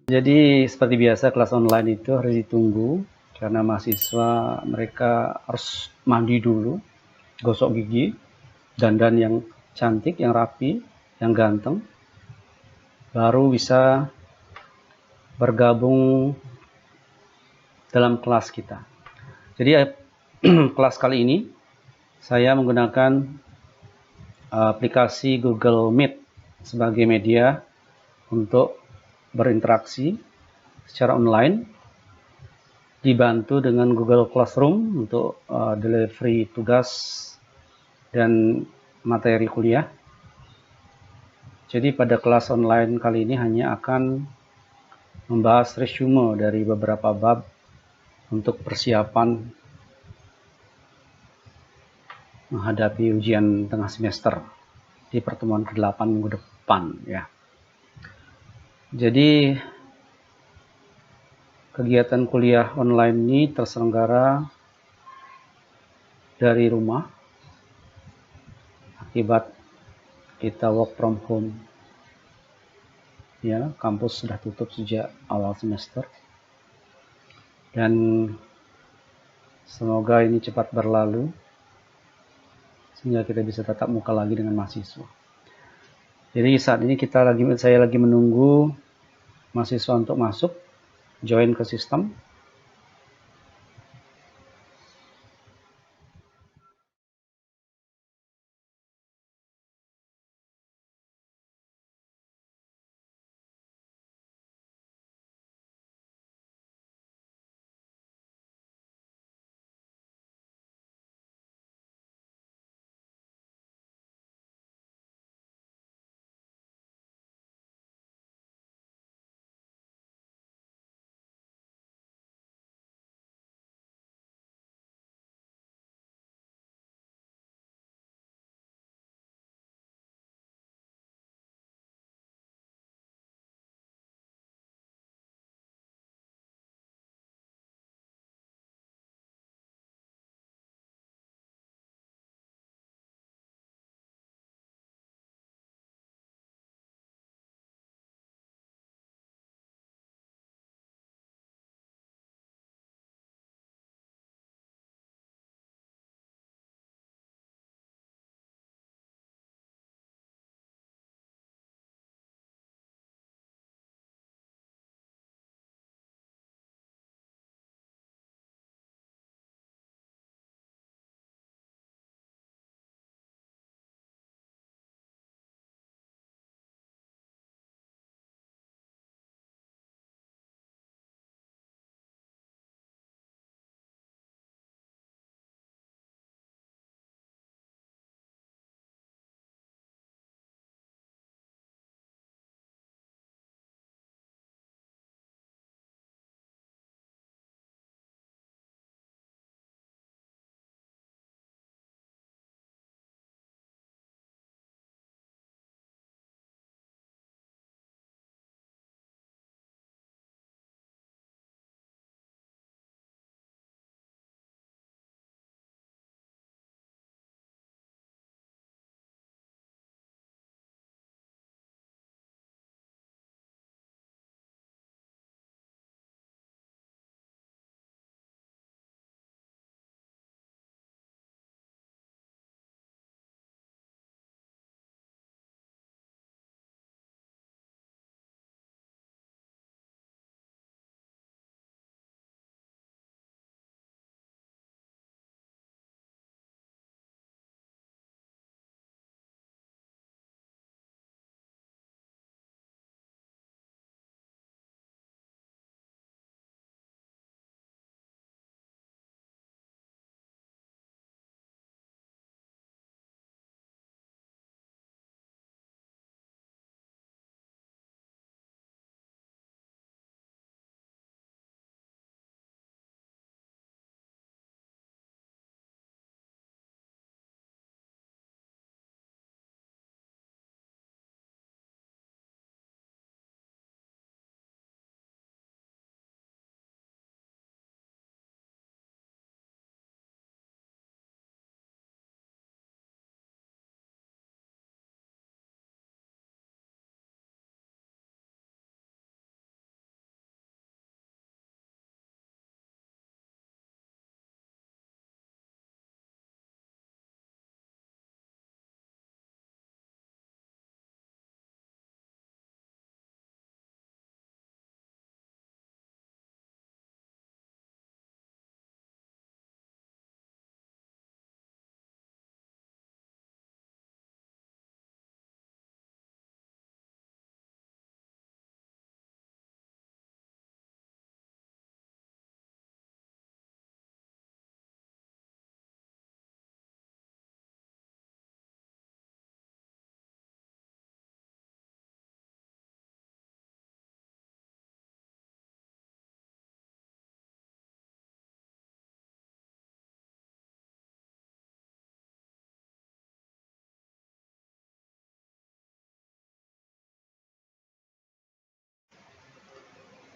Jadi seperti biasa kelas online itu harus ditunggu karena mahasiswa mereka harus mandi dulu, gosok gigi, dandan yang cantik, yang rapi, yang ganteng, baru bisa bergabung dalam kelas kita. Jadi kelas kali ini saya menggunakan aplikasi Google Meet sebagai media untuk berinteraksi secara online, dibantu dengan Google Classroom untuk delivery tugas dan materi kuliah. Jadi pada kelas online kali ini hanya akan membahas resume dari beberapa bab untuk persiapan menghadapi ujian tengah semester di pertemuan ke-8 minggu depan ya. Jadi kegiatan kuliah online ini terselenggara dari rumah akibat kita work from home. Ya, kampus sudah tutup sejak awal semester. Dan semoga ini cepat berlalu sehingga kita bisa tatap muka lagi dengan mahasiswa. Jadi saat ini saya lagi menunggu mahasiswa untuk masuk, join ke sistem.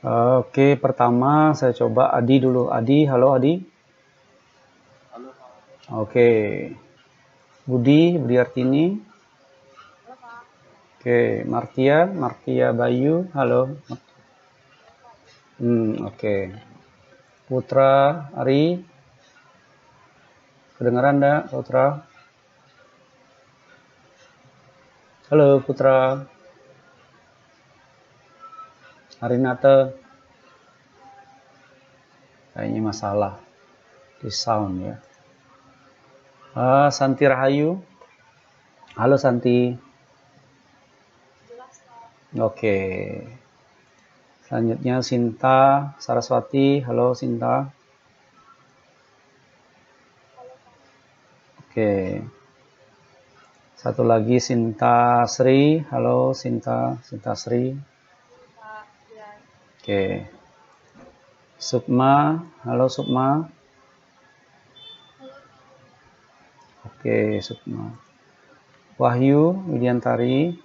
Oke, pertama saya coba Adi dulu. Adi, halo Adi. Halo. Oke, Budi Artini. Halo Pak. Oke, Martia Bayu, halo. Oke. Putra Ari, kedengaran enggak Putra? Halo Putra. Arinata. Kayaknya masalah di sound ya. Santi Rahayu. Halo Santi. Jelas Pak. Oke. Selanjutnya Sinta Saraswati. Halo Sinta. Halo Pak. Oke. Satu lagi Sinta Sri. Halo Sinta Sri. Halo Pak. Ya. Oke. Sukma. Halo Sukma. Halo Pak. Oke, Sukma. Wahyu Widiantari.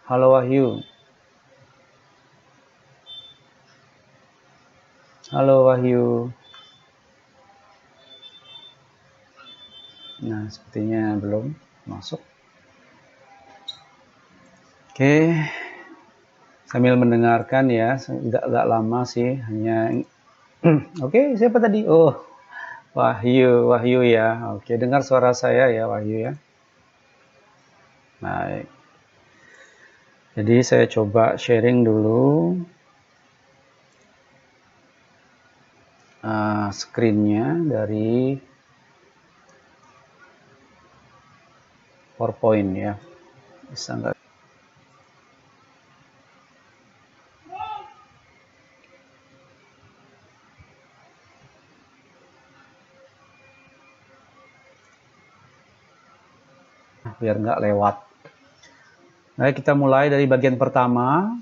Halo Wahyu. Halo Wahyu. Nah, sepertinya belum masuk. Oke. Sambil mendengarkan ya, agak lama sih, hanya Oke, siapa tadi? Oh, Wahyu ya. Oke, dengar suara saya ya, Wahyu ya. Baik. Jadi saya coba sharing dulu screen-nya dari PowerPoint ya. Bisa nggak? Biar nggak lewat. Baik, kita mulai dari bagian pertama.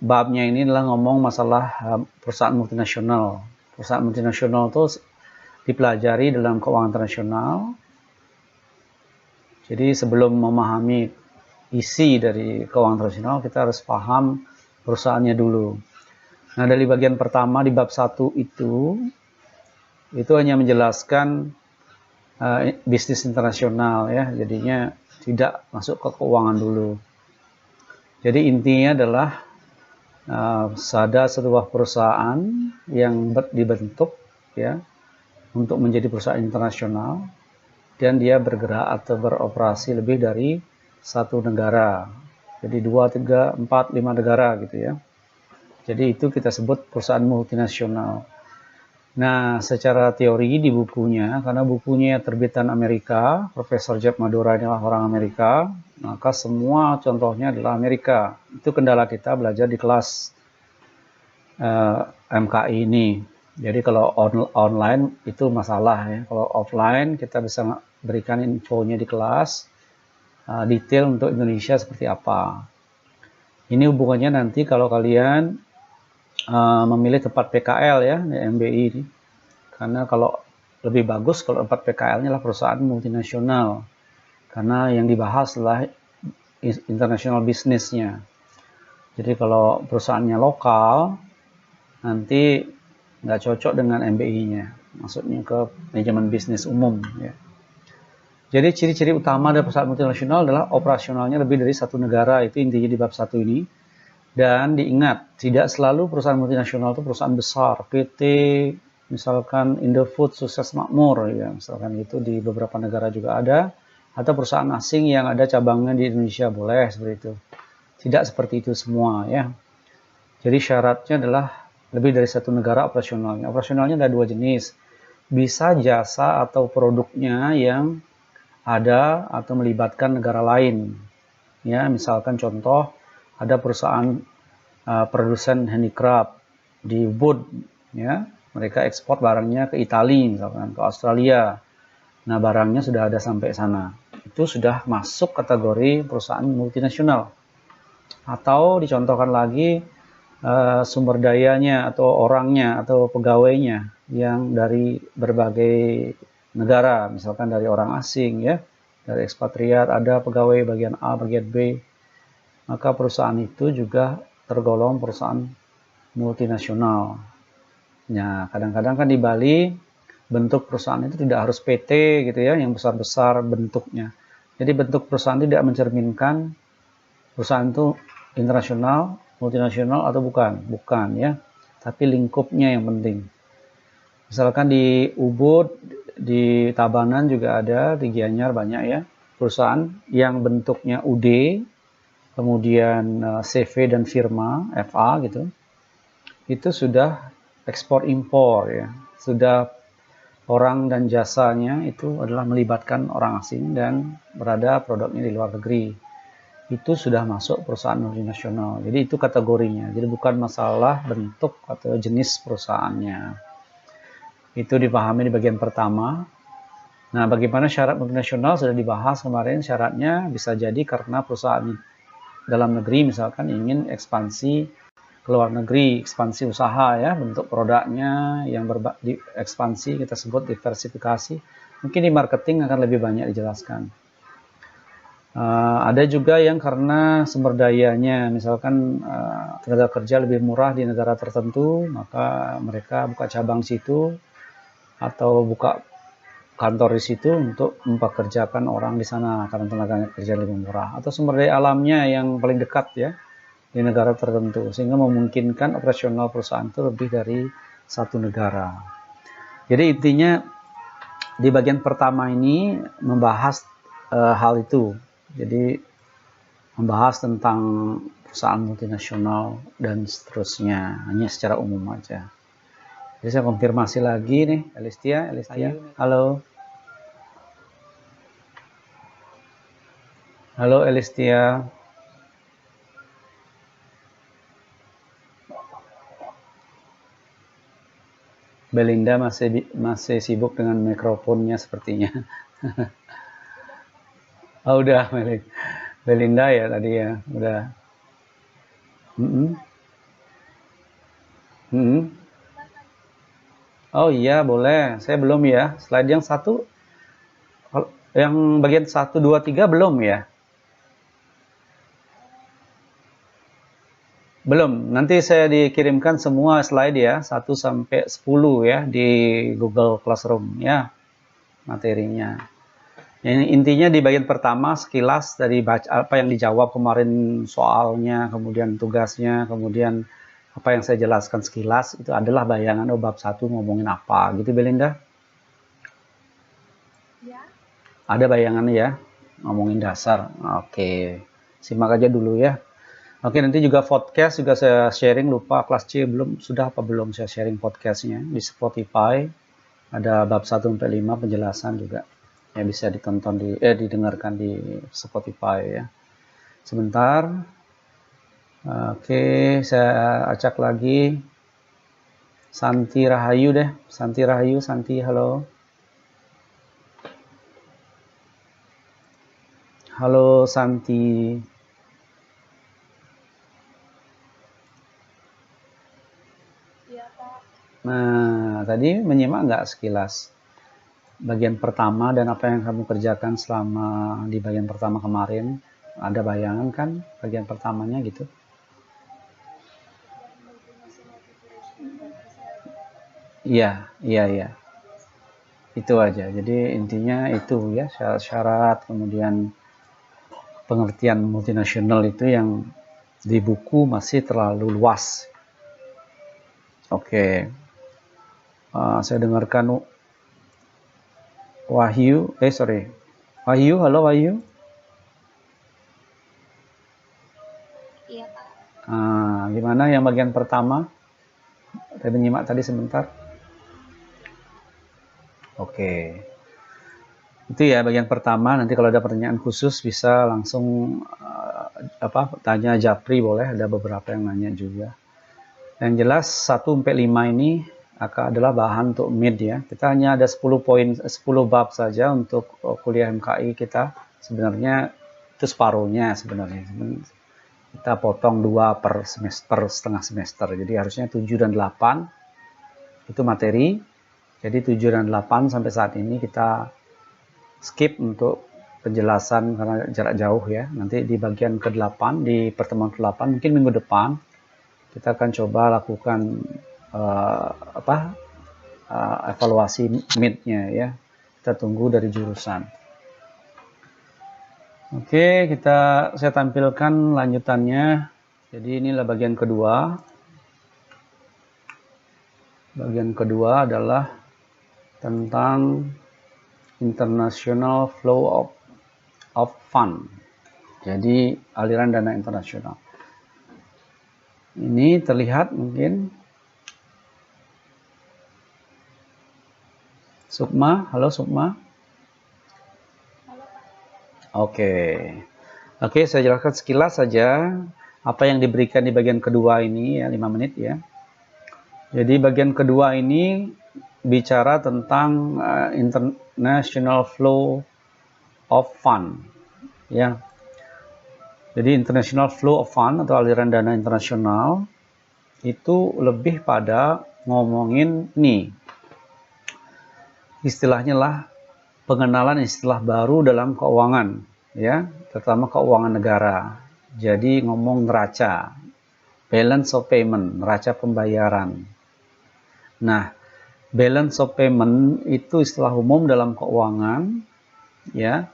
Babnya ini adalah ngomong masalah perusahaan multinasional. Perusahaan multinasional itu dipelajari dalam keuangan internasional. Jadi sebelum memahami isi dari keuangan internasional, kita harus paham perusahaannya dulu. Nah, dari bagian pertama di bab 1 itu hanya menjelaskan bisnis internasional ya, jadinya tidak masuk ke keuangan dulu. Jadi intinya adalah ada sebuah perusahaan yang dibentuk ya untuk menjadi perusahaan internasional dan dia bergerak atau beroperasi lebih dari satu negara. Jadi 2, 3, 4, 5 negara gitu ya. Jadi itu kita sebut perusahaan multinasional. Nah, secara teori di bukunya, karena bukunya terbitan Amerika, Profesor Jeff Madura adalah orang Amerika, maka semua contohnya adalah Amerika. Itu kendala kita belajar di kelas MKI ini. Jadi kalau online itu masalah ya. Kalau offline kita bisa berikan infonya di kelas, detail untuk Indonesia seperti apa. Ini hubungannya nanti kalau kalian memilih tempat PKL ya di MBI ini. Karena kalau lebih bagus kalau tempat PKL-nya adalah perusahaan multinasional. Karena yang dibahas adalah international bisnisnya. Jadi kalau perusahaannya lokal, nanti nggak cocok dengan MBI-nya. Maksudnya ke manajemen bisnis umum ya. Jadi ciri-ciri utama dari perusahaan multinasional adalah operasionalnya lebih dari satu negara, itu intinya di bab 1 ini. Dan diingat, tidak selalu perusahaan multinasional itu perusahaan besar. PT misalkan Indofood Sukses Makmur ya, misalkan itu di beberapa negara juga ada, atau perusahaan asing yang ada cabangnya di Indonesia boleh seperti itu. Tidak seperti itu semua ya. Jadi syaratnya adalah lebih dari satu negara operasionalnya. Operasionalnya ada dua jenis. Bisa jasa atau produknya yang ada atau melibatkan negara lain. Ya, misalkan contoh ada perusahaan produsen handicraft di wood ya, mereka ekspor barangnya ke Italia misalkan, ke Australia. Nah, barangnya sudah ada sampai sana. Itu sudah masuk kategori perusahaan multinasional. Atau dicontohkan lagi sumber dayanya atau orangnya atau pegawainya yang dari berbagai negara, misalkan dari orang asing ya, dari ekspatriat, ada pegawai bagian A, bagian B, maka perusahaan itu juga tergolong perusahaan multinasional. Nah, kadang-kadang kan di Bali bentuk perusahaan itu tidak harus PT gitu ya, yang besar-besar bentuknya. Jadi bentuk perusahaan tidak mencerminkan perusahaan itu internasional, multinasional atau bukan. Bukan ya, tapi lingkupnya yang penting. Misalkan di Ubud, di Tabanan juga ada, di Gianyar banyak ya, perusahaan yang bentuknya UD, kemudian CV dan firma, FA gitu, itu sudah ekspor impor ya, sudah orang dan jasanya itu adalah melibatkan orang asing dan berada produknya di luar negeri. Itu sudah masuk perusahaan multinasional. Jadi itu kategorinya. Jadi bukan masalah bentuk atau jenis perusahaannya. Itu dipahami di bagian pertama. Nah, bagaimana syarat multinasional sudah dibahas kemarin. Syaratnya bisa jadi karena perusahaan dalam negeri misalkan ingin ekspansi ke luar negeri, ekspansi usaha ya, bentuk produknya yang ekspansi kita sebut diversifikasi. Mungkin di marketing akan lebih banyak dijelaskan. Ada juga yang karena sumber dayanya, misalkan tenaga kerja lebih murah di negara tertentu, maka mereka buka cabang situ atau buka kantor di situ untuk mempekerjakan orang di sana karena tenaga kerja lebih murah, atau sumber daya alamnya yang paling dekat ya di negara tertentu, sehingga memungkinkan operasional perusahaan itu lebih dari satu negara. Jadi intinya di bagian pertama ini membahas hal itu. Jadi membahas tentang perusahaan multinasional dan seterusnya, hanya secara umum aja. Jadi saya konfirmasi lagi nih, Elistia, halo. Halo Elistia. Belinda masih sibuk dengan mikrofonnya sepertinya. Oh, udah Belinda ya tadi ya, udah. Oh iya, boleh. Saya belum ya. Slide yang satu, yang bagian 1, 2, 3 belum ya? Belum. Nanti saya dikirimkan semua slide ya, 1 sampai 10 ya di Google Classroom ya, materinya. Ini intinya di bagian pertama sekilas dari apa yang dijawab kemarin soalnya, kemudian tugasnya, kemudian apa yang saya jelaskan sekilas itu adalah bayangan bab 1 ngomongin apa gitu, Belinda? Ya. Ada bayangannya ya, ngomongin dasar. Oke, simak aja dulu ya. Oke, nanti juga podcast juga saya sharing, lupa kelas C sudah apa belum saya sharing podcastnya di Spotify. Ada bab 1 sampai 5 penjelasan juga. Ya bisa ditonton didengarkan di Spotify ya. Sebentar. Oke, saya acak lagi. Santi Rahayu deh. Santi Rahayu, Santi, halo. Halo Santi. Iya, Pak. Nah, tadi menyimak nggak sekilas bagian pertama dan apa yang kamu kerjakan selama di bagian pertama kemarin? Ada bayangan kan bagian pertamanya gitu? Iya. Itu aja. Jadi intinya itu ya, syarat-syarat, kemudian pengertian multinasional itu yang di buku masih terlalu luas. Oke. Saya dengarkan Wahyu, Wahyu, halo Wahyu. Iya, Pak. Gimana yang bagian pertama? Saya menyimak tadi sebentar. Oke. Itu ya bagian pertama. Nanti kalau ada pertanyaan khusus bisa langsung tanya Japri, boleh, ada beberapa yang nanya juga. Yang jelas 1 sampai 5 ini adalah bahan untuk mid ya. Kita hanya ada 10 bab saja untuk kuliah MKI kita. Sebenarnya itu separuhnya sebenarnya. Kita potong 2 per semester, setengah semester. Jadi harusnya 7 dan 8 itu materi. Jadi 7 dan 8 sampai saat ini kita skip untuk penjelasan karena jarak jauh ya. Nanti di bagian ke-8, di pertemuan ke-8 mungkin minggu depan kita akan coba lakukan evaluasi mid-nya ya. Kita tunggu dari jurusan. Oke, saya tampilkan lanjutannya. Jadi inilah bagian kedua. Bagian kedua adalah tentang international flow of fund. Jadi aliran dana internasional. Ini terlihat mungkin. Sukma, halo Sukma. Oke, saya jelaskan sekilas saja apa yang diberikan di bagian kedua ini ya, 5 menit ya. Jadi bagian kedua ini bicara tentang international flow of fund ya. Jadi international flow of fund atau aliran dana internasional itu lebih pada ngomongin nih, istilahnya lah pengenalan istilah baru dalam keuangan ya, terutama keuangan negara. Jadi ngomong neraca, balance of payment, neraca pembayaran. Nah, balance of payment itu istilah umum dalam keuangan ya.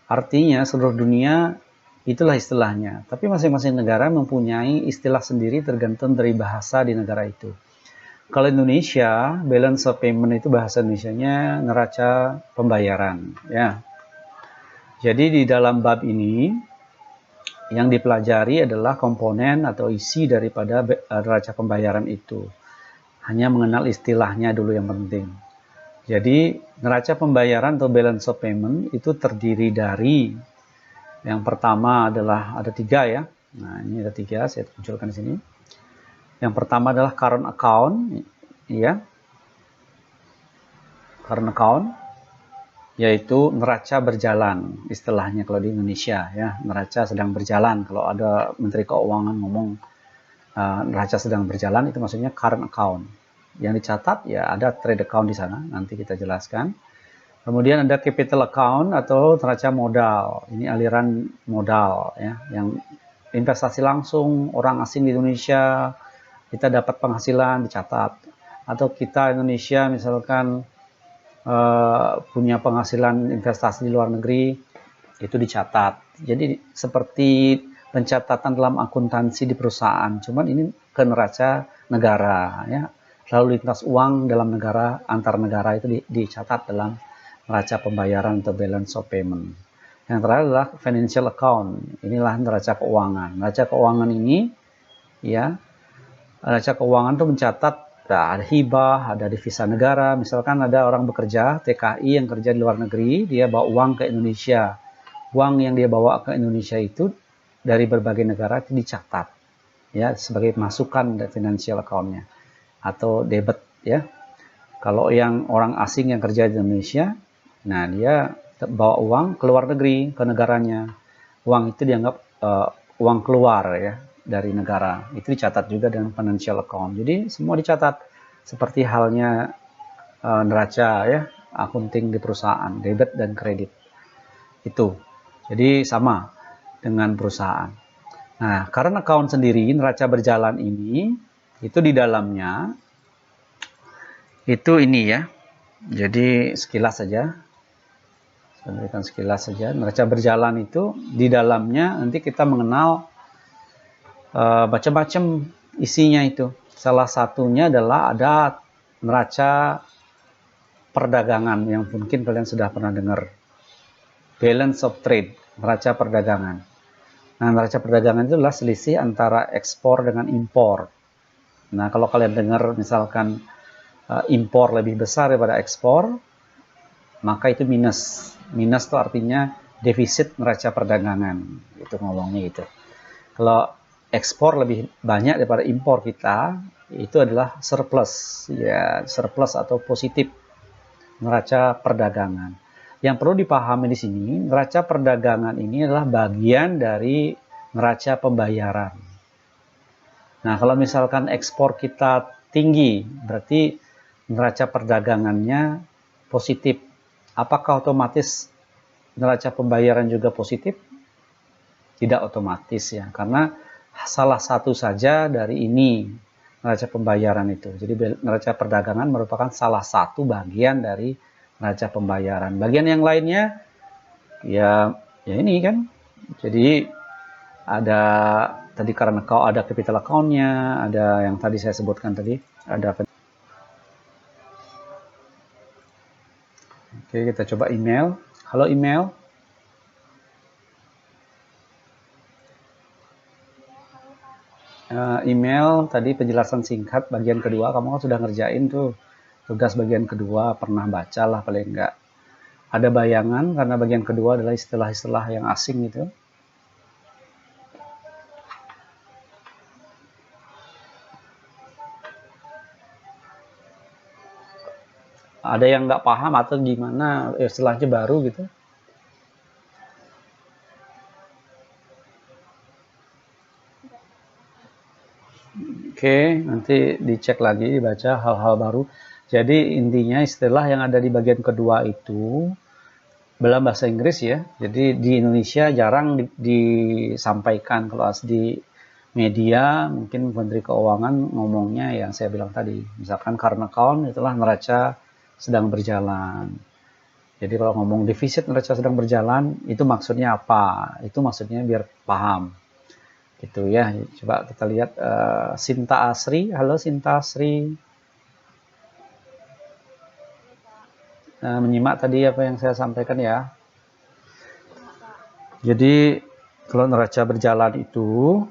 Artinya seluruh dunia itulah istilahnya. Tapi masing-masing negara mempunyai istilah sendiri tergantung dari bahasa di negara itu. Kalau Indonesia, balance of payment itu bahasa Indonesianya neraca pembayaran ya. Jadi di dalam bab ini yang dipelajari adalah komponen atau isi daripada neraca pembayaran itu. Hanya mengenal istilahnya dulu yang penting. Jadi neraca pembayaran atau balance of payment itu terdiri dari, yang pertama adalah ada 3 ya. Nah ini ada 3, saya munculkan di sini. Yang pertama adalah current account, ya. Current account, yaitu neraca berjalan, istilahnya kalau di Indonesia, ya. Neraca sedang berjalan. Kalau ada Menteri Keuangan ngomong neraca sedang berjalan, itu maksudnya current account. Yang dicatat ya ada trade account di sana, nanti kita jelaskan. Kemudian ada capital account atau neraca modal. Ini aliran modal, ya, yang investasi langsung orang asing di Indonesia. Kita dapat penghasilan dicatat, atau kita Indonesia misalkan punya penghasilan investasi di luar negeri, itu dicatat. Jadi seperti pencatatan dalam akuntansi di perusahaan, cuman ini ke neraca negara ya. Lalu lintas uang dalam negara, antar negara itu dicatat dalam neraca pembayaran atau balance of payment. Yang terakhir adalah financial account. Inilah neraca keuangan. Neraca keuangan ini ya, neraca keuangan itu mencatat ada hibah, ada devisa negara. Misalkan ada orang bekerja, TKI yang kerja di luar negeri, dia bawa uang ke Indonesia. Uang yang dia bawa ke Indonesia itu dari berbagai negara itu dicatat ya sebagai masukan dari financial account-nya atau debit ya. Kalau yang orang asing yang kerja di Indonesia, nah dia bawa uang ke luar negeri, ke negaranya. Uang itu dianggap uang keluar ya dari negara. Itu dicatat juga dengan financial account. Jadi semua dicatat seperti halnya neraca ya, akunting di perusahaan, debit dan kredit. Itu. Jadi sama dengan perusahaan. Nah, current account sendiri, neraca berjalan ini, itu di dalamnya, itu ini ya. Jadi sekilas saja. Saya berikan sekilas saja. Neraca berjalan itu, di dalamnya nanti kita mengenal macam-macam isinya itu. Salah satunya adalah ada neraca perdagangan yang mungkin kalian sudah pernah dengar. Balance of trade, neraca perdagangan. Nah, neraca perdagangan itu adalah selisih antara ekspor dengan impor. Nah, kalau kalian dengar misalkan impor lebih besar daripada ekspor, maka itu minus. Minus itu artinya defisit neraca perdagangan. Itu ngomongnya gitu. Kalau ekspor lebih banyak daripada impor kita, itu adalah surplus, ya, surplus atau positif neraca perdagangan. Yang perlu dipahami di sini, neraca perdagangan ini adalah bagian dari neraca pembayaran. Nah, kalau misalkan ekspor kita tinggi, berarti neraca perdagangannya positif. Apakah otomatis neraca pembayaran juga positif? Tidak otomatis ya, karena salah satu saja dari ini neraca pembayaran itu. Jadi neraca perdagangan merupakan salah satu bagian dari neraca pembayaran. Bagian yang lainnya ya ini kan. Jadi ada tadi karena ada capital account-nya, ada yang tadi saya sebutkan tadi, ada. Oke, kita coba email. Halo email. Email tadi penjelasan singkat bagian kedua, kamu kan sudah ngerjain tuh tugas bagian kedua, pernah baca lah paling enggak. Ada bayangan karena bagian kedua adalah istilah-istilah yang asing gitu. Ada yang nggak paham atau gimana istilahnya baru gitu? Oke, nanti dicek lagi, dibaca hal-hal baru. Jadi intinya istilah yang ada di bagian kedua itu dalam bahasa Inggris ya. Jadi di Indonesia jarang disampaikan. Kalau di media mungkin Menteri Keuangan ngomongnya yang saya bilang tadi. Misalkan current account itulah neraca sedang berjalan. Jadi kalau ngomong defisit neraca sedang berjalan itu maksudnya apa? Itu maksudnya biar paham. Gitu ya, coba kita lihat Sinta Asri. Halo Sinta Asri. Menyimak tadi apa yang saya sampaikan ya. Jadi kalau neraca berjalan itu,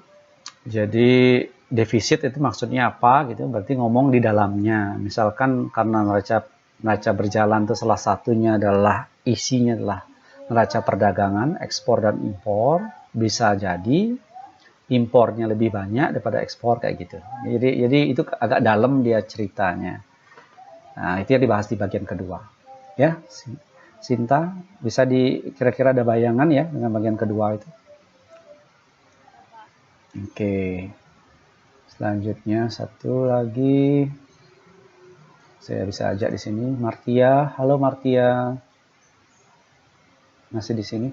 jadi defisit itu maksudnya apa gitu, berarti ngomong di dalamnya. Misalkan karena neraca berjalan itu salah satunya adalah isinya adalah neraca perdagangan, ekspor dan impor, bisa jadi impornya lebih banyak daripada ekspor kayak gitu. Jadi itu agak dalam dia ceritanya. Nah, itu yang dibahas di bagian kedua. Ya, Sinta, bisa kira-kira ada bayangan ya dengan bagian kedua itu? Oke. Selanjutnya satu lagi. Saya bisa ajak di sini Martia. Halo Martia. Masih di sini?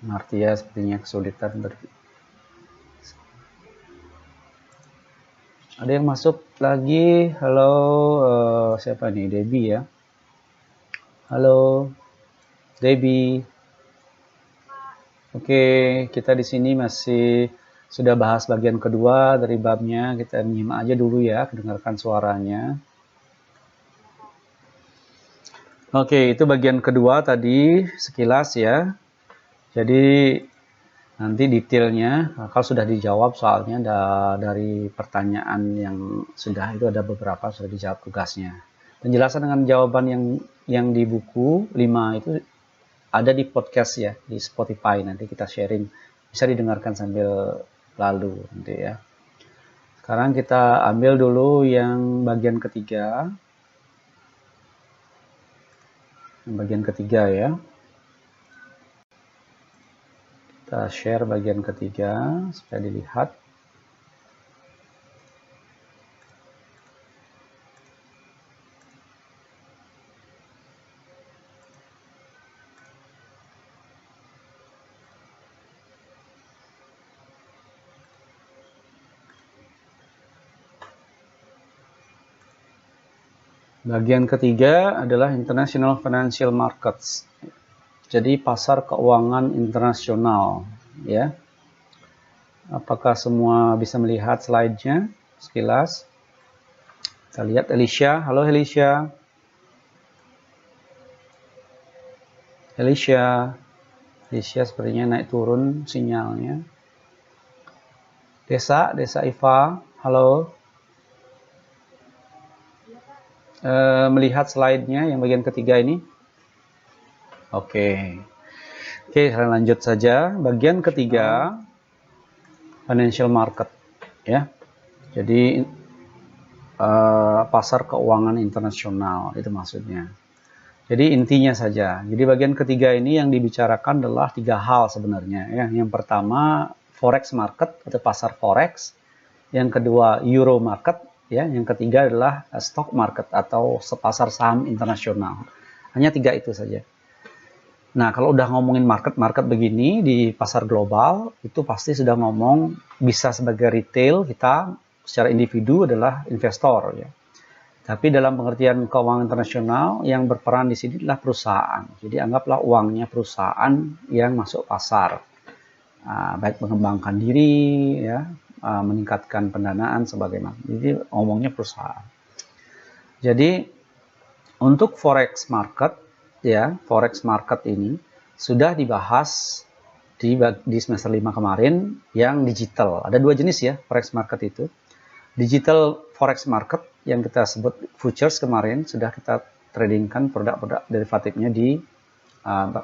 Martia sepertinya kesulitan Ada yang masuk lagi. Halo, siapa nih? Debbie ya. Halo, Debbie. Oke, kita di sini masih sudah bahas bagian kedua dari babnya. Kita nyimak aja dulu ya, dengarkan suaranya. Oke, itu bagian kedua tadi sekilas ya. Jadi nanti detailnya kalau sudah dijawab soalnya dari pertanyaan yang sudah itu ada beberapa sudah dijawab tugasnya. Penjelasan dengan jawaban yang di buku 5 itu ada di podcast ya, di Spotify, nanti kita sharing. Bisa didengarkan sambil lalu nanti ya. Sekarang kita ambil dulu yang bagian ketiga. Yang bagian ketiga ya. Kita share bagian ketiga supaya dilihat. Bagian ketiga adalah International Financial Markets. Jadi pasar keuangan internasional ya. Apakah semua bisa melihat slide-nya sekilas? Kita lihat Alicia. Halo Alicia. Alicia sepertinya naik turun sinyalnya. Desa Iva. Halo. Melihat slide-nya yang bagian ketiga ini. Oke, saya lanjut saja. Bagian ketiga, financial market, ya. Jadi pasar keuangan internasional itu maksudnya. Jadi intinya saja. Jadi bagian ketiga ini yang dibicarakan adalah 3 hal sebenarnya. Ya. Yang pertama forex market atau pasar forex. Yang kedua euro market. Ya. Yang ketiga adalah stock market atau pasar saham internasional. Hanya 3 itu saja. Nah, kalau udah ngomongin market begini di pasar global, itu pasti sudah ngomong bisa sebagai retail, kita secara individu adalah investor ya. Tapi dalam pengertian keuangan internasional yang berperan di sini adalah perusahaan. Jadi anggaplah uangnya perusahaan yang masuk pasar, baik mengembangkan diri, ya, meningkatkan pendanaan sebagaimana. Jadi ngomongnya perusahaan. Jadi untuk forex market, ya, forex market ini sudah dibahas di semester 5 kemarin yang digital. Ada dua jenis ya forex market itu. Digital forex market yang kita sebut futures kemarin sudah kita tradingkan produk-produk derivatifnya di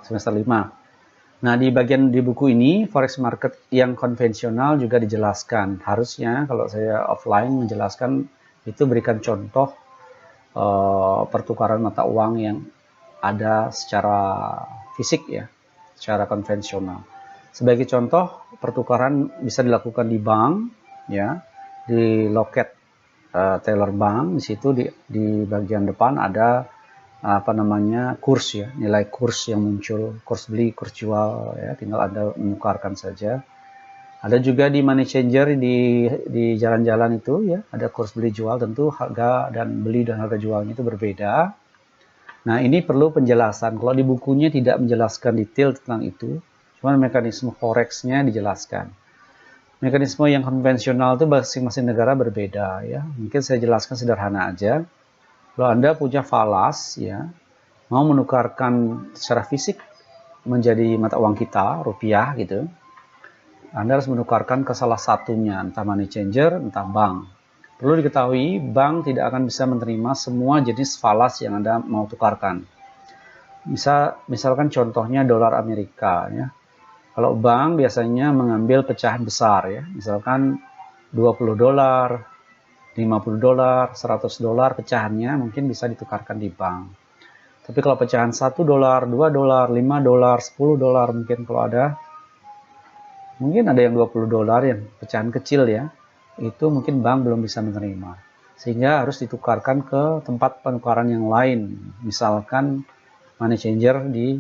semester 5. Nah, di bagian di buku ini forex market yang konvensional juga dijelaskan. Harusnya kalau saya offline menjelaskan itu berikan contoh pertukaran mata uang yang ada secara fisik ya, secara konvensional. Sebagai contoh, pertukaran bisa dilakukan di bank ya, di loket teller bank. Di situ di bagian depan ada apa namanya, kurs ya, nilai kurs yang muncul, kurs beli, kurs jual ya, tinggal Anda menukarkan saja. Ada juga di money changer di jalan-jalan itu ya, ada kurs beli jual, tentu harga dan beli dan harga jualnya itu berbeda. Nah, ini perlu penjelasan. Kalau di bukunya tidak menjelaskan detail tentang itu, cuma mekanisme forex-nya dijelaskan. Mekanisme yang konvensional itu masing-masing negara berbeda ya. Mungkin saya jelaskan sederhana aja. Kalau Anda punya falas ya, mau menukarkan secara fisik menjadi mata uang kita, rupiah gitu, Anda harus menukarkan ke salah satunya, entah money changer, entah bank. Perlu diketahui, bank tidak akan bisa menerima semua jenis falas yang Anda mau tukarkan. Misalkan contohnya dolar Amerika ya. Kalau bank biasanya mengambil pecahan besar ya, misalkan 20 dolar, 50 dolar, 100 dolar pecahannya mungkin bisa ditukarkan di bank. Tapi kalau pecahan 1 dolar, 2 dolar, 5 dolar, 10 dolar mungkin kalau ada, mungkin ada yang 20 dolar yang pecahan kecil ya, itu mungkin bank belum bisa menerima. Sehingga harus ditukarkan ke tempat penukaran yang lain. Misalkan money changer di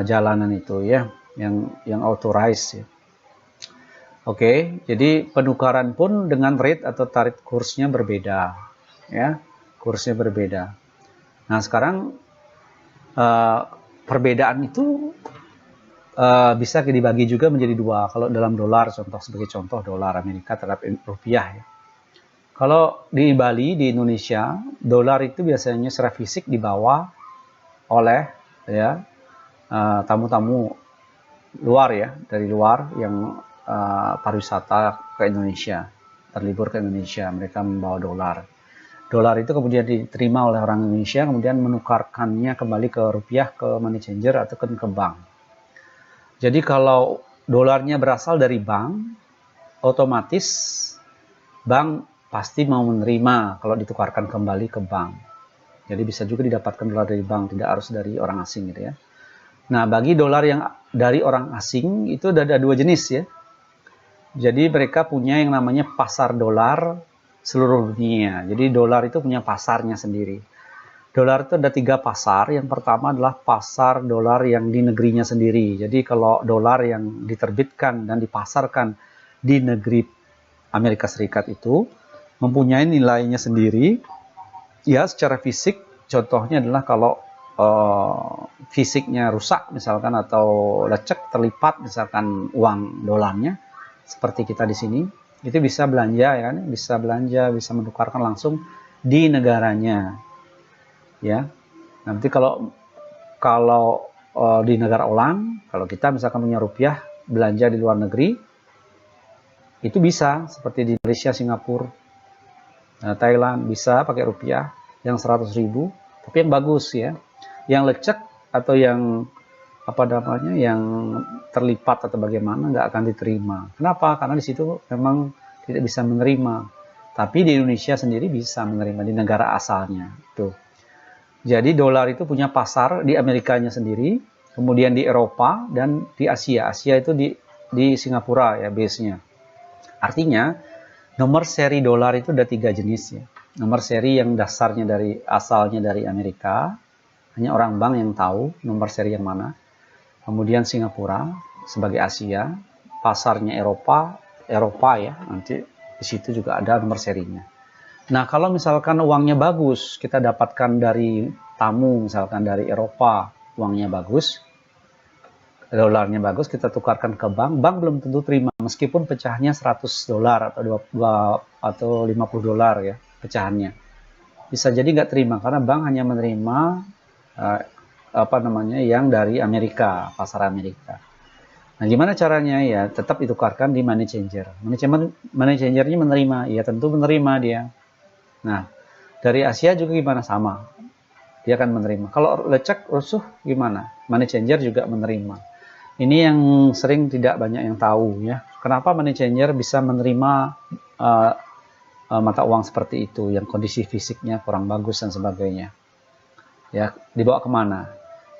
jalanan itu ya, yang authorized ya. Oke, jadi penukaran pun dengan rate atau tarif kursnya berbeda ya, kursnya berbeda. Nah, sekarang perbedaan itu bisa dibagi juga menjadi dua. Kalau dalam dolar, sebagai contoh dolar Amerika terhadap rupiah ya. Kalau di Bali, di Indonesia, dolar itu biasanya secara fisik dibawa oleh ya tamu-tamu luar ya, dari luar yang pariwisata ke Indonesia, terlibur ke Indonesia, mereka membawa dolar. Dolar itu kemudian diterima oleh orang Indonesia, kemudian menukarkannya kembali ke rupiah, ke money changer atau ke bank. Jadi kalau dolarnya berasal dari bank, otomatis bank pasti mau menerima kalau ditukarkan kembali ke bank. Jadi bisa juga didapatkan dolar dari bank, tidak harus dari orang asing gitu ya. Nah, bagi dolar yang dari orang asing itu ada dua jenis ya. Jadi mereka punya yang namanya pasar dolar seluruh dunia. Jadi dolar itu punya pasarnya sendiri. Dolar itu ada 3 pasar. Yang pertama adalah pasar dolar yang di negerinya sendiri. Jadi kalau dolar yang diterbitkan dan dipasarkan di negeri Amerika Serikat itu mempunyai nilainya sendiri. Ya, secara fisik, contohnya adalah kalau fisiknya rusak misalkan atau lecek, terlipat misalkan uang dolarnya, seperti kita di sini, itu bisa belanja ya kan, bisa menukarkan langsung di negaranya. Ya, nanti kalau di negara orang, kalau kita misalkan punya rupiah belanja di luar negeri, itu bisa seperti di Malaysia, Singapura, Thailand bisa pakai rupiah yang 100.000, tapi yang bagus ya, yang lecek atau yang apa namanya, yang terlipat atau bagaimana nggak akan diterima. Kenapa? Karena di situ memang tidak bisa menerima. Tapi di Indonesia sendiri bisa menerima di negara asalnya. Tuh. Jadi dolar itu punya pasar di Amerikanya sendiri, kemudian di Eropa dan di Asia. Asia itu di Singapura ya base-nya. Artinya nomor seri dolar itu ada 3 jenis ya. Nomor seri yang dasarnya asalnya dari Amerika, Hanya orang bank yang tahu nomor seri yang mana. Kemudian Singapura sebagai Asia, pasarnya Eropa ya, nanti di situ juga ada nomor serinya. Nah, kalau misalkan uangnya bagus, kita dapatkan dari tamu, misalkan dari Eropa, uangnya bagus, dolarnya bagus, kita tukarkan ke bank, bank belum tentu terima, meskipun pecahnya 100 dolar atau 50 dolar ya, pecahannya. Bisa jadi nggak terima, karena bank hanya menerima yang dari Amerika, pasar Amerika. Nah, gimana caranya? Ya, tetap ditukarkan di money changer. Money changernya menerima, ya tentu menerima dia. Nah, dari Asia juga gimana? Sama. Dia akan menerima. Kalau lecek, rusuh gimana? Money changer juga menerima. Ini yang sering tidak banyak yang tahu ya. Kenapa money changer bisa menerima mata uang seperti itu, yang kondisi fisiknya kurang bagus dan sebagainya. Ya, dibawa kemana?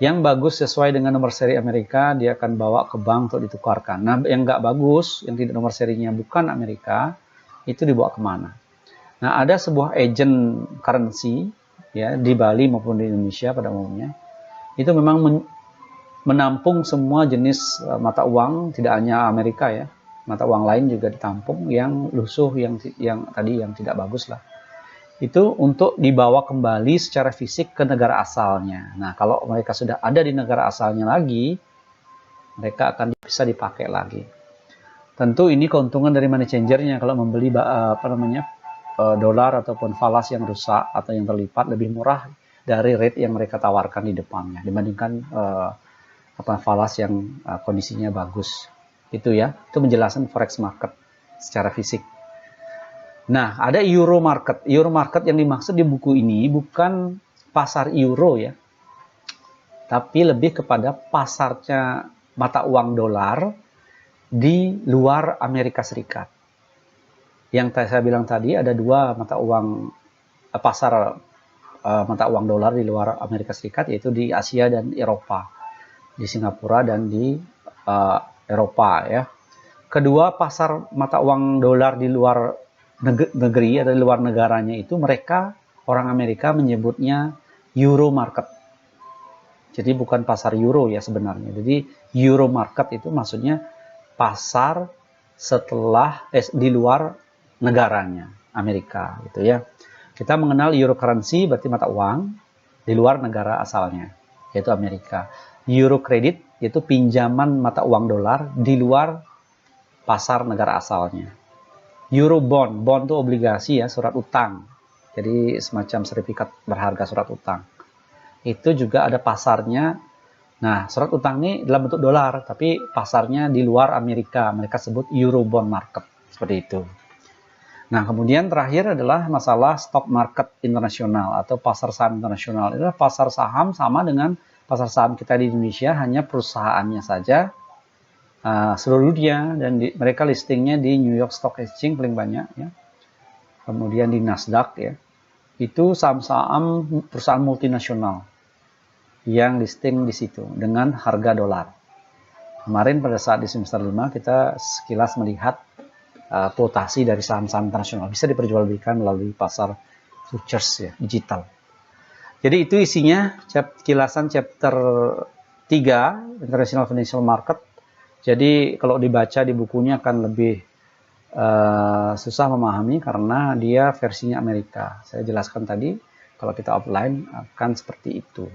Yang bagus sesuai dengan nomor seri Amerika, dia akan bawa ke bank untuk ditukarkan. Nah, yang nggak bagus, yang tidak nomor serinya bukan Amerika, itu dibawa kemana? Nah, ada sebuah agent currency ya di Bali maupun di Indonesia pada umumnya, itu memang menampung semua jenis mata uang, tidak hanya Amerika ya, mata uang lain juga ditampung, yang lusuh, yang tadi yang tidak bagus lah. Itu untuk dibawa kembali secara fisik ke negara asalnya. Nah, kalau mereka sudah ada di negara asalnya lagi, mereka akan bisa dipakai lagi. Tentu ini keuntungan dari money changernya. Kalau membeli dolar ataupun falas yang rusak atau yang terlipat, lebih murah dari rate yang mereka tawarkan di depannya dibandingkan falas yang kondisinya bagus. Itu ya, itu menjelaskan forex market secara fisik. Nah, ada euro market. Euro market yang dimaksud di buku ini bukan pasar euro ya, tapi lebih kepada pasarnya mata uang dolar di luar Amerika Serikat. Yang saya bilang tadi, ada dua mata uang pasar mata uang dolar di luar Amerika Serikat, yaitu di Asia dan Eropa, di Singapura dan di Eropa ya. Kedua pasar mata uang dolar di luar negeri atau di luar negaranya itu, mereka orang Amerika menyebutnya euro market. Jadi bukan pasar euro ya sebenarnya. Jadi euro market itu maksudnya pasar setelah di luar negaranya Amerika gitu ya. Kita mengenal euro currency berarti mata uang di luar negara asalnya, yaitu Amerika. Euro credit yaitu pinjaman mata uang dolar di luar pasar negara asalnya. Euro bond itu obligasi ya, surat utang. Jadi semacam sertifikat berharga surat utang. Itu juga ada pasarnya. Nah, surat utang ini dalam bentuk dolar, tapi pasarnya di luar Amerika. Mereka sebut euro bond market, seperti itu. Nah, kemudian terakhir adalah masalah stock market internasional atau pasar saham internasional. Itu adalah pasar saham sama dengan pasar saham kita di Indonesia, hanya perusahaannya saja seluruh dunia, dan mereka listingnya di New York Stock Exchange paling banyak ya. Kemudian di Nasdaq ya. Itu saham-saham perusahaan multinasional yang listing di situ dengan harga dolar. Kemarin pada saat di semester 5 kita sekilas melihat kuotasi dari saham-saham internasional bisa diperjualbelikan melalui pasar futures ya, digital. Jadi itu isinya kilasan chapter 3 International Financial Market. Jadi kalau dibaca di bukunya akan lebih susah memahami karena dia versinya Amerika. Saya jelaskan tadi, kalau kita offline akan seperti itu.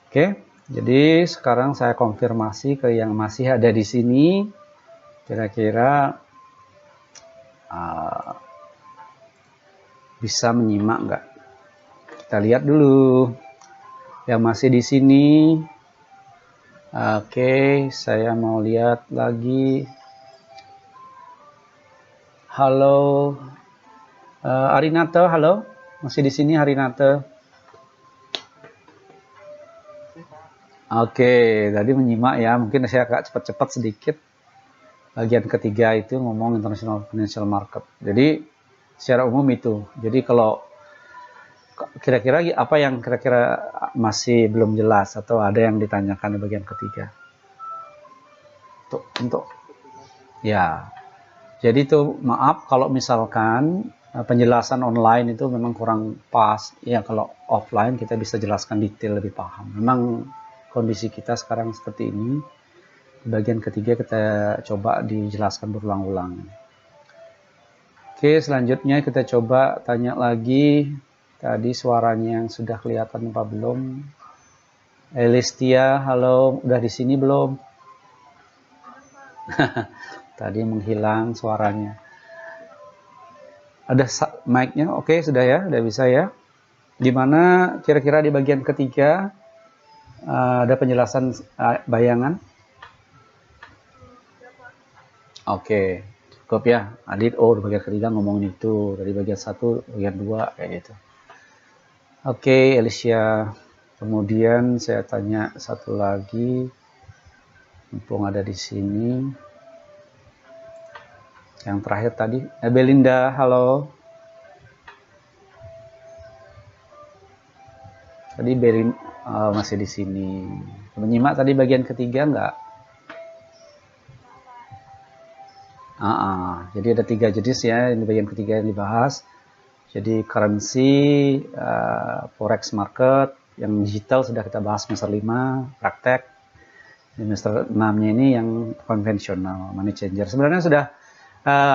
Oke, jadi sekarang saya konfirmasi ke yang masih ada di sini. Kira-kira bisa menyimak nggak? Kita lihat dulu yang masih di sini. Oke, saya mau lihat lagi. Halo, Arinata, halo, masih di sini Arinata? Oke, tadi menyimak ya. Mungkin saya agak cepat-cepat sedikit. Bagian ketiga itu ngomong international financial market. Jadi secara umum itu. Jadi kalau kira-kira apa yang kira-kira masih belum jelas atau ada yang ditanyakan di bagian ketiga? Untuk ya. Jadi itu maaf kalau misalkan penjelasan online itu memang kurang pas. Ya kalau offline kita bisa jelaskan detail lebih paham. Memang kondisi kita sekarang seperti ini. Bagian ketiga kita coba dijelaskan berulang-ulang. Oke, selanjutnya kita coba tanya lagi. Tadi suaranya yang sudah kelihatan apa belum? Elistia, halo, udah di sini belum? Tadi menghilang suaranya. Ada mic-nya, oke sudah ya, udah bisa ya. Dimana kira-kira di bagian ketiga ada penjelasan bayangan? Oke, cukup ya. Adit, oh di bagian ketiga ngomongin itu, dari bagian 1, bagian 2 kayak gitu. Oke, Alicia. Kemudian saya tanya satu lagi, mumpung ada di sini. Yang terakhir tadi, Belinda, halo. Tadi Belinda masih di sini. Menyimak tadi bagian ketiga enggak? Jadi ada 3 jenis ya, ini bagian ketiga yang dibahas. Jadi currency, forex market, yang digital sudah kita bahas semester 5, praktek. Semester 6-nya ini yang konvensional, money changer. Sebenarnya sudah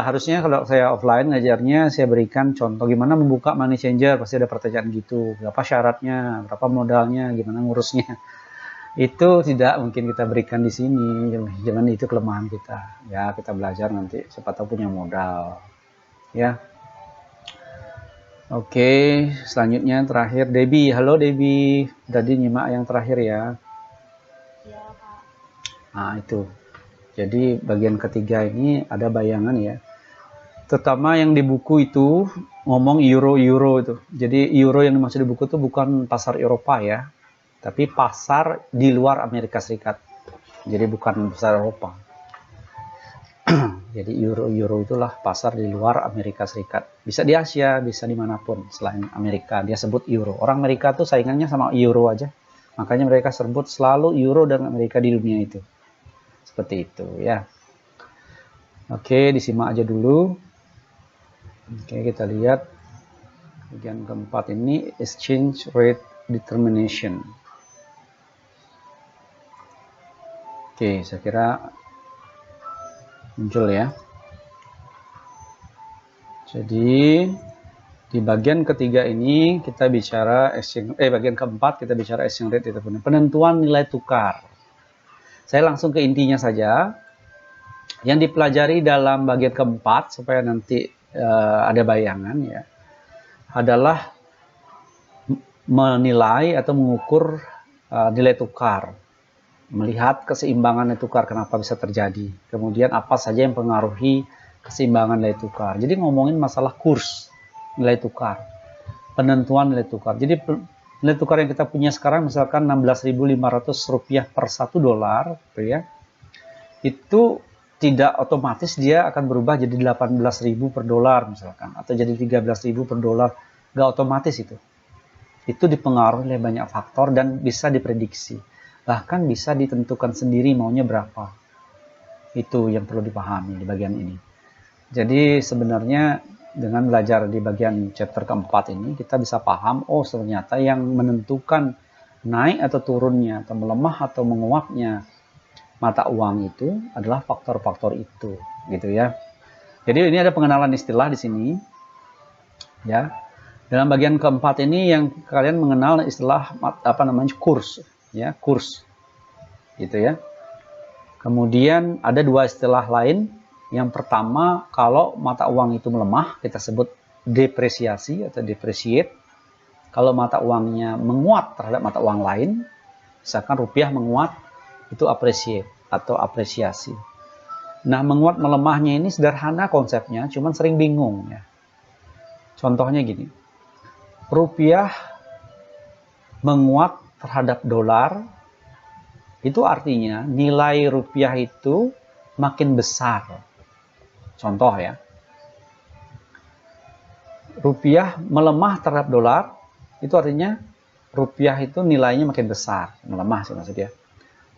harusnya kalau saya offline ngajarnya, saya berikan contoh gimana membuka money changer, pasti ada pertanyaan gitu. Berapa syaratnya, berapa modalnya, gimana ngurusnya. Itu tidak mungkin kita berikan di sini, jangan itu kelemahan kita. Ya, kita belajar nanti, siapa tahu punya modal. Ya. Oke, selanjutnya terakhir Debbie. Halo Debbie, tadi nyimak yang terakhir ya. Iya, Pak. Nah, itu. Jadi bagian ketiga ini ada bayangan ya. Terutama yang di buku itu ngomong euro itu. Jadi euro yang dimaksud di buku itu bukan pasar Eropa ya, tapi pasar di luar Amerika Serikat. Jadi bukan pasar Eropa. Jadi euro itulah pasar di luar Amerika Serikat. Bisa di Asia, bisa dimanapun selain Amerika. Dia sebut euro. Orang Amerika tuh saingannya sama euro aja. Makanya mereka sebut selalu euro dan Amerika di dunia itu. Seperti itu ya. Oke, disimak aja dulu. Oke, kita lihat bagian keempat ini exchange rate determination. Oke, saya kira muncul ya. Jadi di bagian ketiga ini kita bicara bagian keempat kita bicara exchange rate itu penentuan nilai tukar. Saya langsung ke intinya saja. Yang dipelajari dalam bagian keempat supaya nanti ada bayangan ya, adalah menilai atau mengukur nilai tukar. Melihat keseimbangan nilai tukar, kenapa bisa terjadi. Kemudian apa saja yang mempengaruhi keseimbangan nilai tukar. Jadi ngomongin masalah kurs nilai tukar, penentuan nilai tukar. Jadi nilai tukar yang kita punya sekarang misalkan 16.500 rupiah per 1 dolar, gitu ya, itu tidak otomatis dia akan berubah jadi 18.000 per dolar misalkan, atau jadi 13.000 per dolar. Nggak otomatis itu. Itu dipengaruhi oleh banyak faktor dan bisa diprediksi. Bahkan bisa ditentukan sendiri maunya berapa. Itu yang perlu dipahami di bagian ini. Jadi sebenarnya dengan belajar di bagian chapter keempat ini, kita bisa paham, oh ternyata yang menentukan naik atau turunnya, atau melemah atau menguatnya mata uang itu adalah faktor-faktor itu, gitu ya. Jadi ini ada pengenalan istilah di sini, ya. Dalam bagian keempat ini yang kalian mengenal istilah apa namanya kurs, ya kurs, gitu ya. Kemudian ada 2 istilah lain. Yang pertama, kalau mata uang itu melemah, kita sebut depresiasi atau depreciate. Kalau mata uangnya menguat terhadap mata uang lain, misalkan rupiah menguat, itu appreciate atau apresiasi. Nah, menguat melemahnya ini sederhana konsepnya, cuman sering bingung ya. Contohnya gini, rupiah menguat terhadap dolar, itu artinya nilai rupiah itu makin besar. Contoh ya, rupiah melemah terhadap dolar, itu artinya rupiah itu nilainya makin besar, melemah sih maksudnya.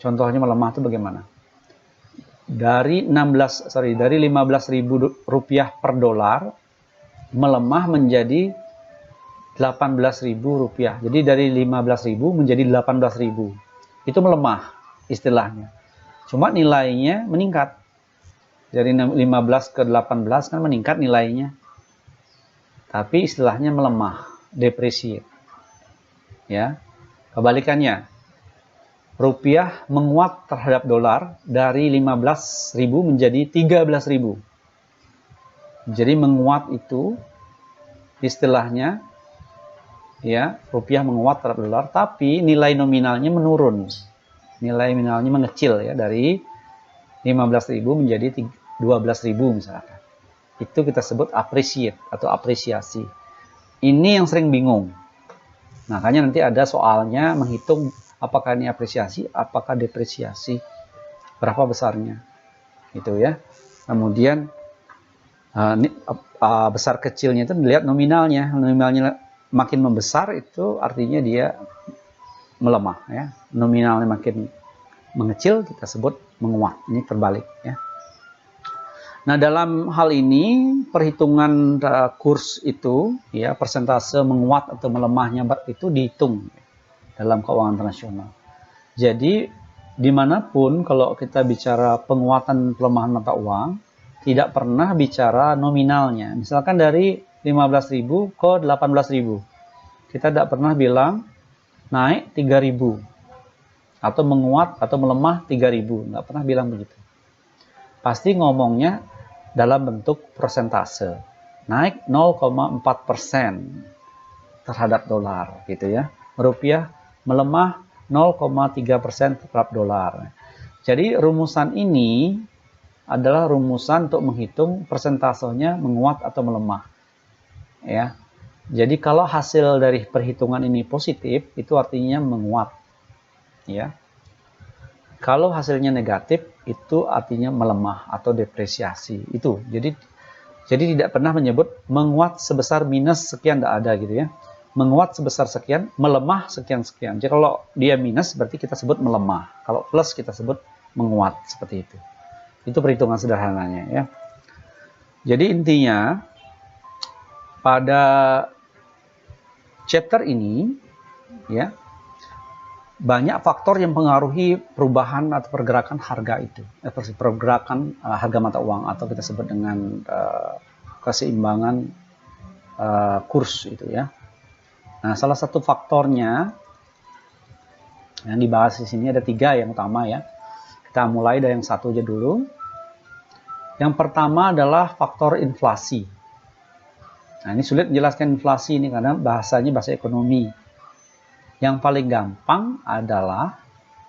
Contohnya melemah itu bagaimana? Dari 15.000 rupiah per dolar, melemah menjadi 18.000 rupiah. Jadi dari 15.000 menjadi 18.000. Itu melemah istilahnya. Cuma nilainya meningkat. Dari 15 ke 18 kan meningkat nilainya. Tapi istilahnya melemah, depresiasi. Ya. Kebalikannya, rupiah menguat terhadap dolar dari 15.000 menjadi 13.000. Jadi menguat itu istilahnya, ya, rupiah menguat terhadap dolar, tapi nilai nominalnya menurun. Nilai nominalnya mengecil, ya, dari 15.000 menjadi 12.000 misalkan. Itu kita sebut appreciate atau apresiasi. Ini yang sering bingung. Makanya nanti ada soalnya menghitung apakah ini apresiasi, apakah depresiasi, berapa besarnya. Gitu ya. Kemudian besar kecilnya itu dilihat nominalnya. Nominalnya makin membesar itu artinya dia melemah, ya. Nominalnya makin mengecil kita sebut menguat. Ini terbalik, ya. Nah, dalam hal ini perhitungan kurs itu, ya, persentase menguat atau melemahnya itu dihitung dalam keuangan internasional. Jadi dimanapun kalau kita bicara penguatan pelemahan mata uang, tidak pernah bicara nominalnya. Misalkan dari 15.000 ke 18.000. Kita tidak pernah bilang naik 3.000 atau menguat atau melemah 3.000. Nggak pernah bilang begitu. Pasti ngomongnya dalam bentuk persentase. Naik 0,4% terhadap dolar, gitu ya. Rupiah melemah 0,3% terhadap dolar. Jadi rumusan ini adalah rumusan untuk menghitung persentasenya menguat atau melemah. Ya. Jadi kalau hasil dari perhitungan ini positif, itu artinya menguat. Ya. Kalau hasilnya negatif, itu artinya melemah atau depresiasi. Itu. Jadi tidak pernah menyebut menguat sebesar minus sekian, tidak ada gitu ya. Menguat sebesar sekian, melemah sekian-sekian. Jadi kalau dia minus berarti kita sebut melemah. Kalau plus kita sebut menguat, seperti itu. Itu perhitungan sederhananya, ya. Jadi intinya pada chapter ini, ya, banyak faktor yang mempengaruhi perubahan atau pergerakan harga itu, pergerakan harga mata uang, atau kita sebut dengan keseimbangan kurs itu, ya. Nah, salah satu faktornya yang dibahas di sini ada 3 yang utama, ya. Kita mulai dari yang satu aja dulu. Yang pertama adalah faktor inflasi. Nah, ini sulit menjelaskan inflasi ini karena bahasanya bahasa ekonomi. Yang paling gampang adalah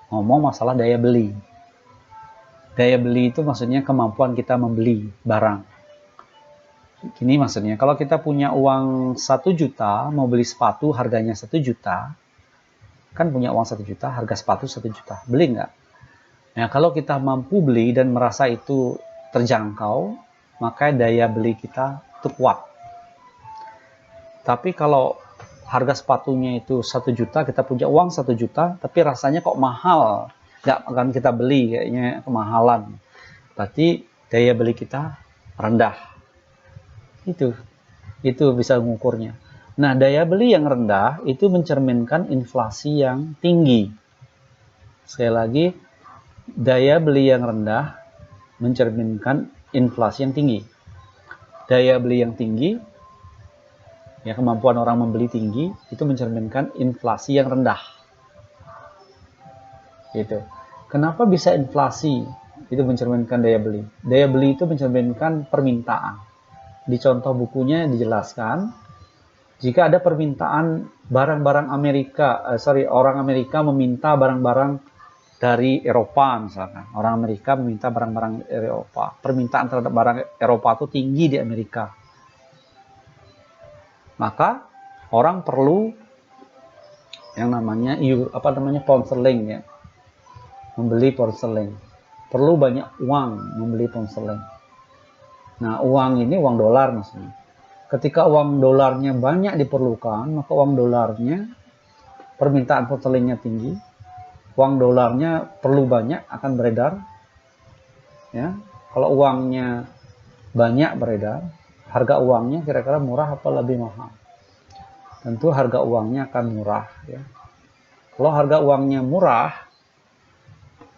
ngomong masalah daya beli. Daya beli itu maksudnya kemampuan kita membeli barang. Ini maksudnya, kalau kita punya uang 1 juta, mau beli sepatu harganya 1 juta, kan punya uang 1 juta, harga sepatu 1 juta, beli nggak? Nah, kalau kita mampu beli dan merasa itu terjangkau, maka daya beli kita itu kuat. Tapi kalau harga sepatunya itu 1 juta, kita punya uang 1 juta, tapi rasanya kok mahal, nggak akan kita beli, kayaknya kemahalan. Berarti daya beli kita rendah. Itu bisa mengukurnya. Nah, daya beli yang rendah itu mencerminkan inflasi yang tinggi. Sekali lagi, daya beli yang rendah mencerminkan inflasi yang tinggi. Daya beli yang tinggi, ya, kemampuan orang membeli tinggi, itu mencerminkan inflasi yang rendah. Gitu. Kenapa bisa inflasi? Itu mencerminkan daya beli. Daya beli itu mencerminkan permintaan. Di contoh bukunya dijelaskan, jika ada permintaan barang-barang orang Amerika meminta barang-barang dari Eropa misalkan. Orang Amerika meminta barang-barang Eropa. Permintaan terhadap barang Eropa itu tinggi di Amerika. Maka orang perlu yang namanya pound sterling, ya. Membeli pound sterling. Perlu banyak uang membeli pound sterling. Nah, uang ini uang dolar maksudnya. Ketika uang dolarnya banyak diperlukan, maka uang dolarnya permintaan pound sterlingnya tinggi. Uang dolarnya perlu banyak akan beredar. Ya. Kalau uangnya banyak beredar, harga uangnya kira-kira murah atau lebih mahal? Tentu harga uangnya akan murah ya. Kalau harga uangnya murah,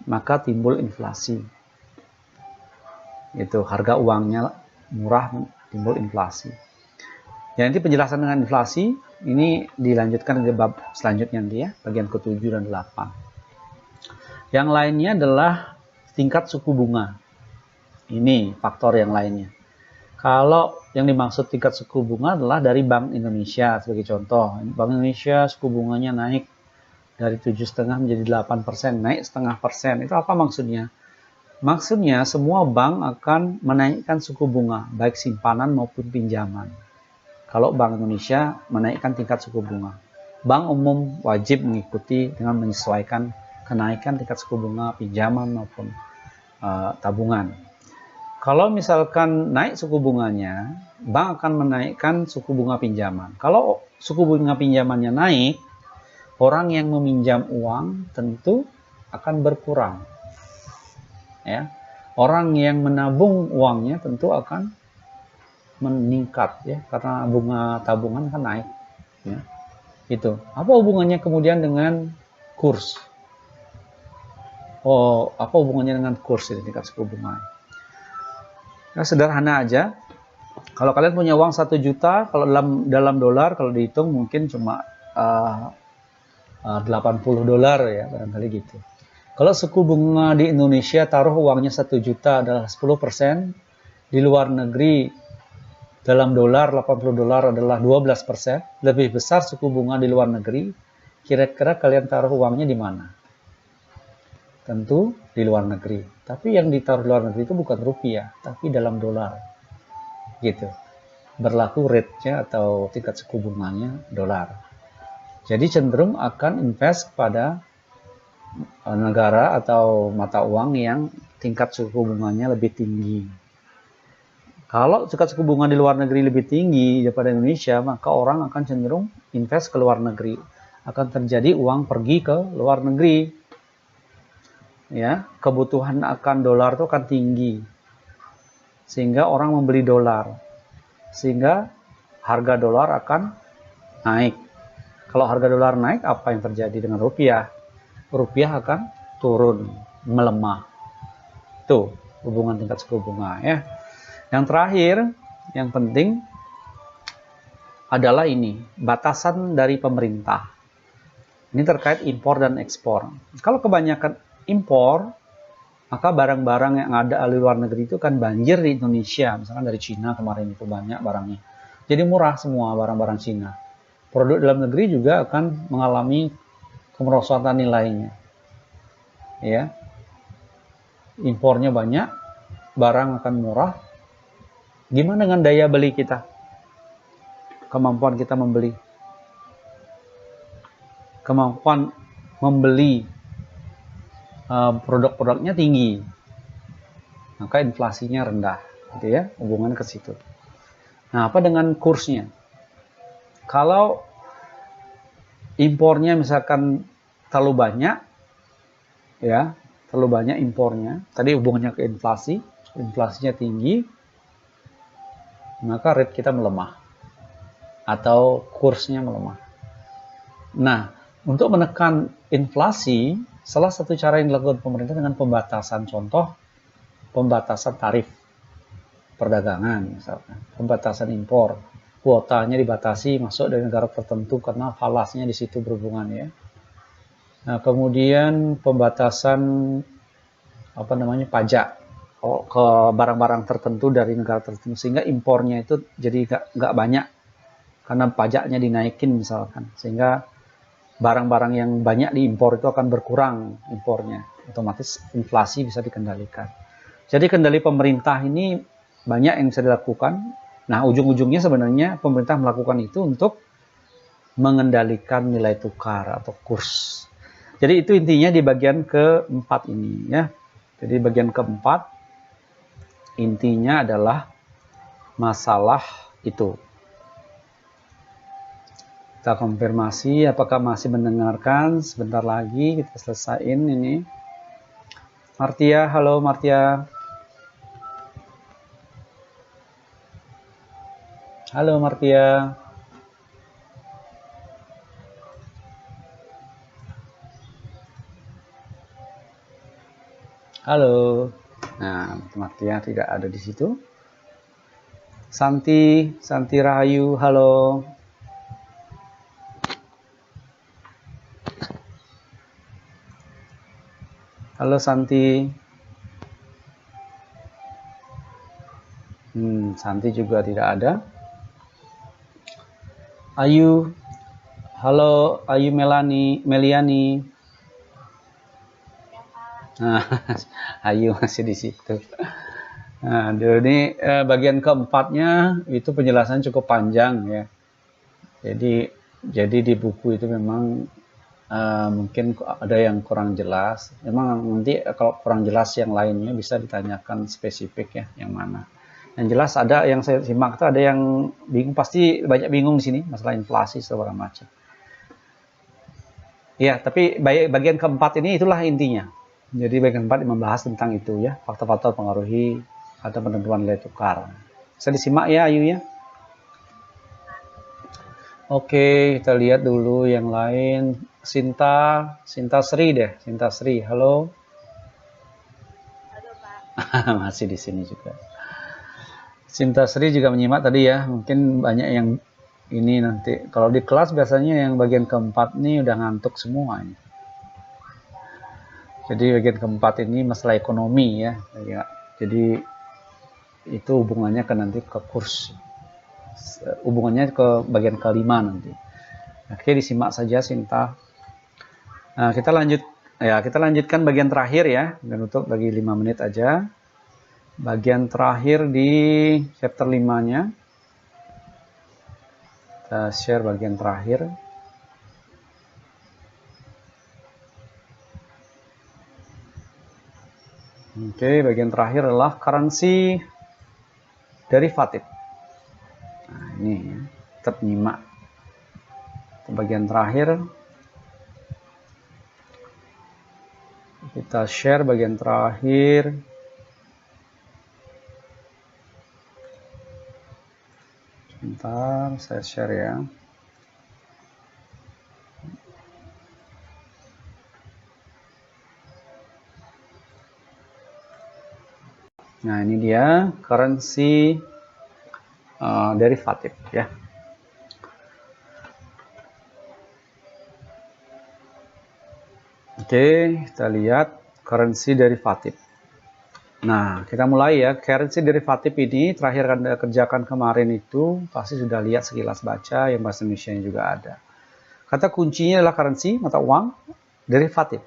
maka timbul inflasi. Itu harga uangnya murah, timbul inflasi. Ya, nanti penjelasan dengan inflasi ini dilanjutkan di bab selanjutnya nanti ya, bagian ke-7 dan 8. Yang lainnya adalah tingkat suku bunga. Ini faktor yang lainnya. Kalau yang dimaksud tingkat suku bunga adalah dari Bank Indonesia sebagai contoh. Bank Indonesia suku bunganya naik dari 7,5 menjadi 8%, naik 0,5%. Itu apa maksudnya? Maksudnya semua bank akan menaikkan suku bunga, baik simpanan maupun pinjaman. Kalau Bank Indonesia menaikkan tingkat suku bunga, bank umum wajib mengikuti dengan menyesuaikan kenaikan tingkat suku bunga pinjaman maupun tabungan. Kalau misalkan naik suku bunganya, bank akan menaikkan suku bunga pinjaman. Kalau suku bunga pinjamannya naik, orang yang meminjam uang tentu akan berkurang. Ya. Orang yang menabung uangnya tentu akan meningkat ya, karena bunga tabungan kan naik. Ya. Itu. Apa hubungannya kemudian dengan kurs? Oh, apa hubungannya dengan kurs ini tingkat suku bunga? Ya, sederhana aja. Kalau kalian punya uang 1 juta, kalau dalam dolar kalau dihitung mungkin cuma 80 dolar ya, barangkali gitu. Kalau suku bunga di Indonesia taruh uangnya 1 juta adalah 10%, di luar negeri dalam dolar 80 dolar adalah 12%, lebih besar suku bunga di luar negeri. Kira-kira kalian taruh uangnya di mana? Tentu di luar negeri. Tapi yang ditaruh di luar negeri itu bukan rupiah, tapi dalam dolar. Gitu. Berlaku rate-nya atau tingkat suku bunganya dolar. Jadi cenderung akan invest pada negara atau mata uang yang tingkat suku bunganya lebih tinggi. Kalau tingkat suku bunga di luar negeri lebih tinggi daripada Indonesia, maka orang akan cenderung invest ke luar negeri. Akan terjadi uang pergi ke luar negeri. Ya, kebutuhan akan dolar itu akan tinggi, sehingga orang membeli dolar, sehingga harga dolar akan naik. Kalau harga dolar naik, apa yang terjadi dengan rupiah? Rupiah akan turun, melemah. Itu hubungan tingkat suku bunga ya. Yang terakhir, yang penting adalah ini, batasan dari pemerintah. Ini terkait impor dan ekspor. Kalau kebanyakan impor, maka barang-barang yang ada di luar negeri itu kan banjir di Indonesia. Misalkan dari Cina kemarin itu banyak barangnya. Jadi murah semua barang-barang Cina. Produk dalam negeri juga akan mengalami kemerosotan nilainya. Ya. Impornya banyak, barang akan murah. Gimana dengan daya beli kita? Kemampuan kita membeli. Kemampuan membeli produk-produknya tinggi, maka inflasinya rendah, gitu ya, hubungan ke situ. Nah, apa dengan kursnya? Kalau impornya misalkan terlalu banyak, ya, terlalu banyak impornya, tadi hubungannya ke inflasi, inflasinya tinggi, maka rate kita melemah atau kursnya melemah. Nah, untuk menekan inflasi, salah satu cara yang dilakukan pemerintah dengan pembatasan, contoh pembatasan tarif perdagangan, misalkan pembatasan impor, kuotanya dibatasi masuk dari negara tertentu karena falasnya di situ berhubungan ya. Nah, kemudian pembatasan pajak ke barang-barang tertentu dari negara tertentu sehingga impornya itu jadi nggak banyak karena pajaknya dinaikin misalkan, sehingga barang-barang yang banyak diimpor itu akan berkurang impornya, otomatis inflasi bisa dikendalikan. Jadi kendali pemerintah ini banyak yang bisa dilakukan. Nah, ujung-ujungnya sebenarnya pemerintah melakukan itu untuk mengendalikan nilai tukar atau kurs. Jadi itu intinya di bagian keempat ini ya. Jadi bagian keempat intinya adalah masalah itu. Kita konfirmasi apakah masih mendengarkan. Sebentar lagi kita selesaiin ini. Martia, halo Martia. Halo Martia. Halo. Nah, Martia tidak ada di situ. Santi Rahayu, halo. Halo Santi. Santi juga tidak ada. Ayu, halo Ayu Meliani. Ya, Pak. Nah, Ayu masih di situ. Nah, ini bagian keempatnya itu penjelasan cukup panjang ya. Jadi di buku itu memang mungkin ada yang kurang jelas. Memang nanti kalau kurang jelas yang lainnya bisa ditanyakan spesifik ya, yang mana. Yang jelas ada yang saya simak itu ada yang bingung, pasti banyak bingung di sini masalah inflasi segala macam. Ya, tapi bagian keempat ini itulah intinya. Jadi bagian keempat membahas tentang itu ya, faktor-faktor pengaruhi atau penentuan nilai tukar. Bisa disimak ya Ayu ya. Oke, kita lihat dulu yang lain. Sinta Sri deh, Sinta Sri, halo. Halo, Pak. Masih di sini juga. Sinta Sri juga menyimak tadi ya, mungkin banyak yang ini nanti. Kalau di kelas biasanya yang bagian keempat nih udah ngantuk semua. Jadi bagian keempat ini masalah ekonomi ya. Jadi itu hubungannya ke nanti ke kurs. Hubungannya ke bagian kelima nanti. Oke, disimak saja Sinta. Nah, kita lanjutkan bagian terakhir ya. Dan tutup bagi 5 menit aja. Bagian terakhir di chapter 5-nya. Kita share bagian terakhir. Oke, bagian terakhir adalah currency derivative. Nah, ini ya, tetap nyimak. Bagian terakhir. Kita share bagian terakhir. Sebentar, saya share ya. Nah, ini dia currency derivative ya. Oke, kita lihat currency derivative. Nah, kita mulai ya. Currency derivative ini terakhir Anda kerjakan kemarin itu pasti sudah lihat sekilas baca, yang bahasa Indonesia juga ada. Kata kuncinya adalah currency, mata uang, derivative.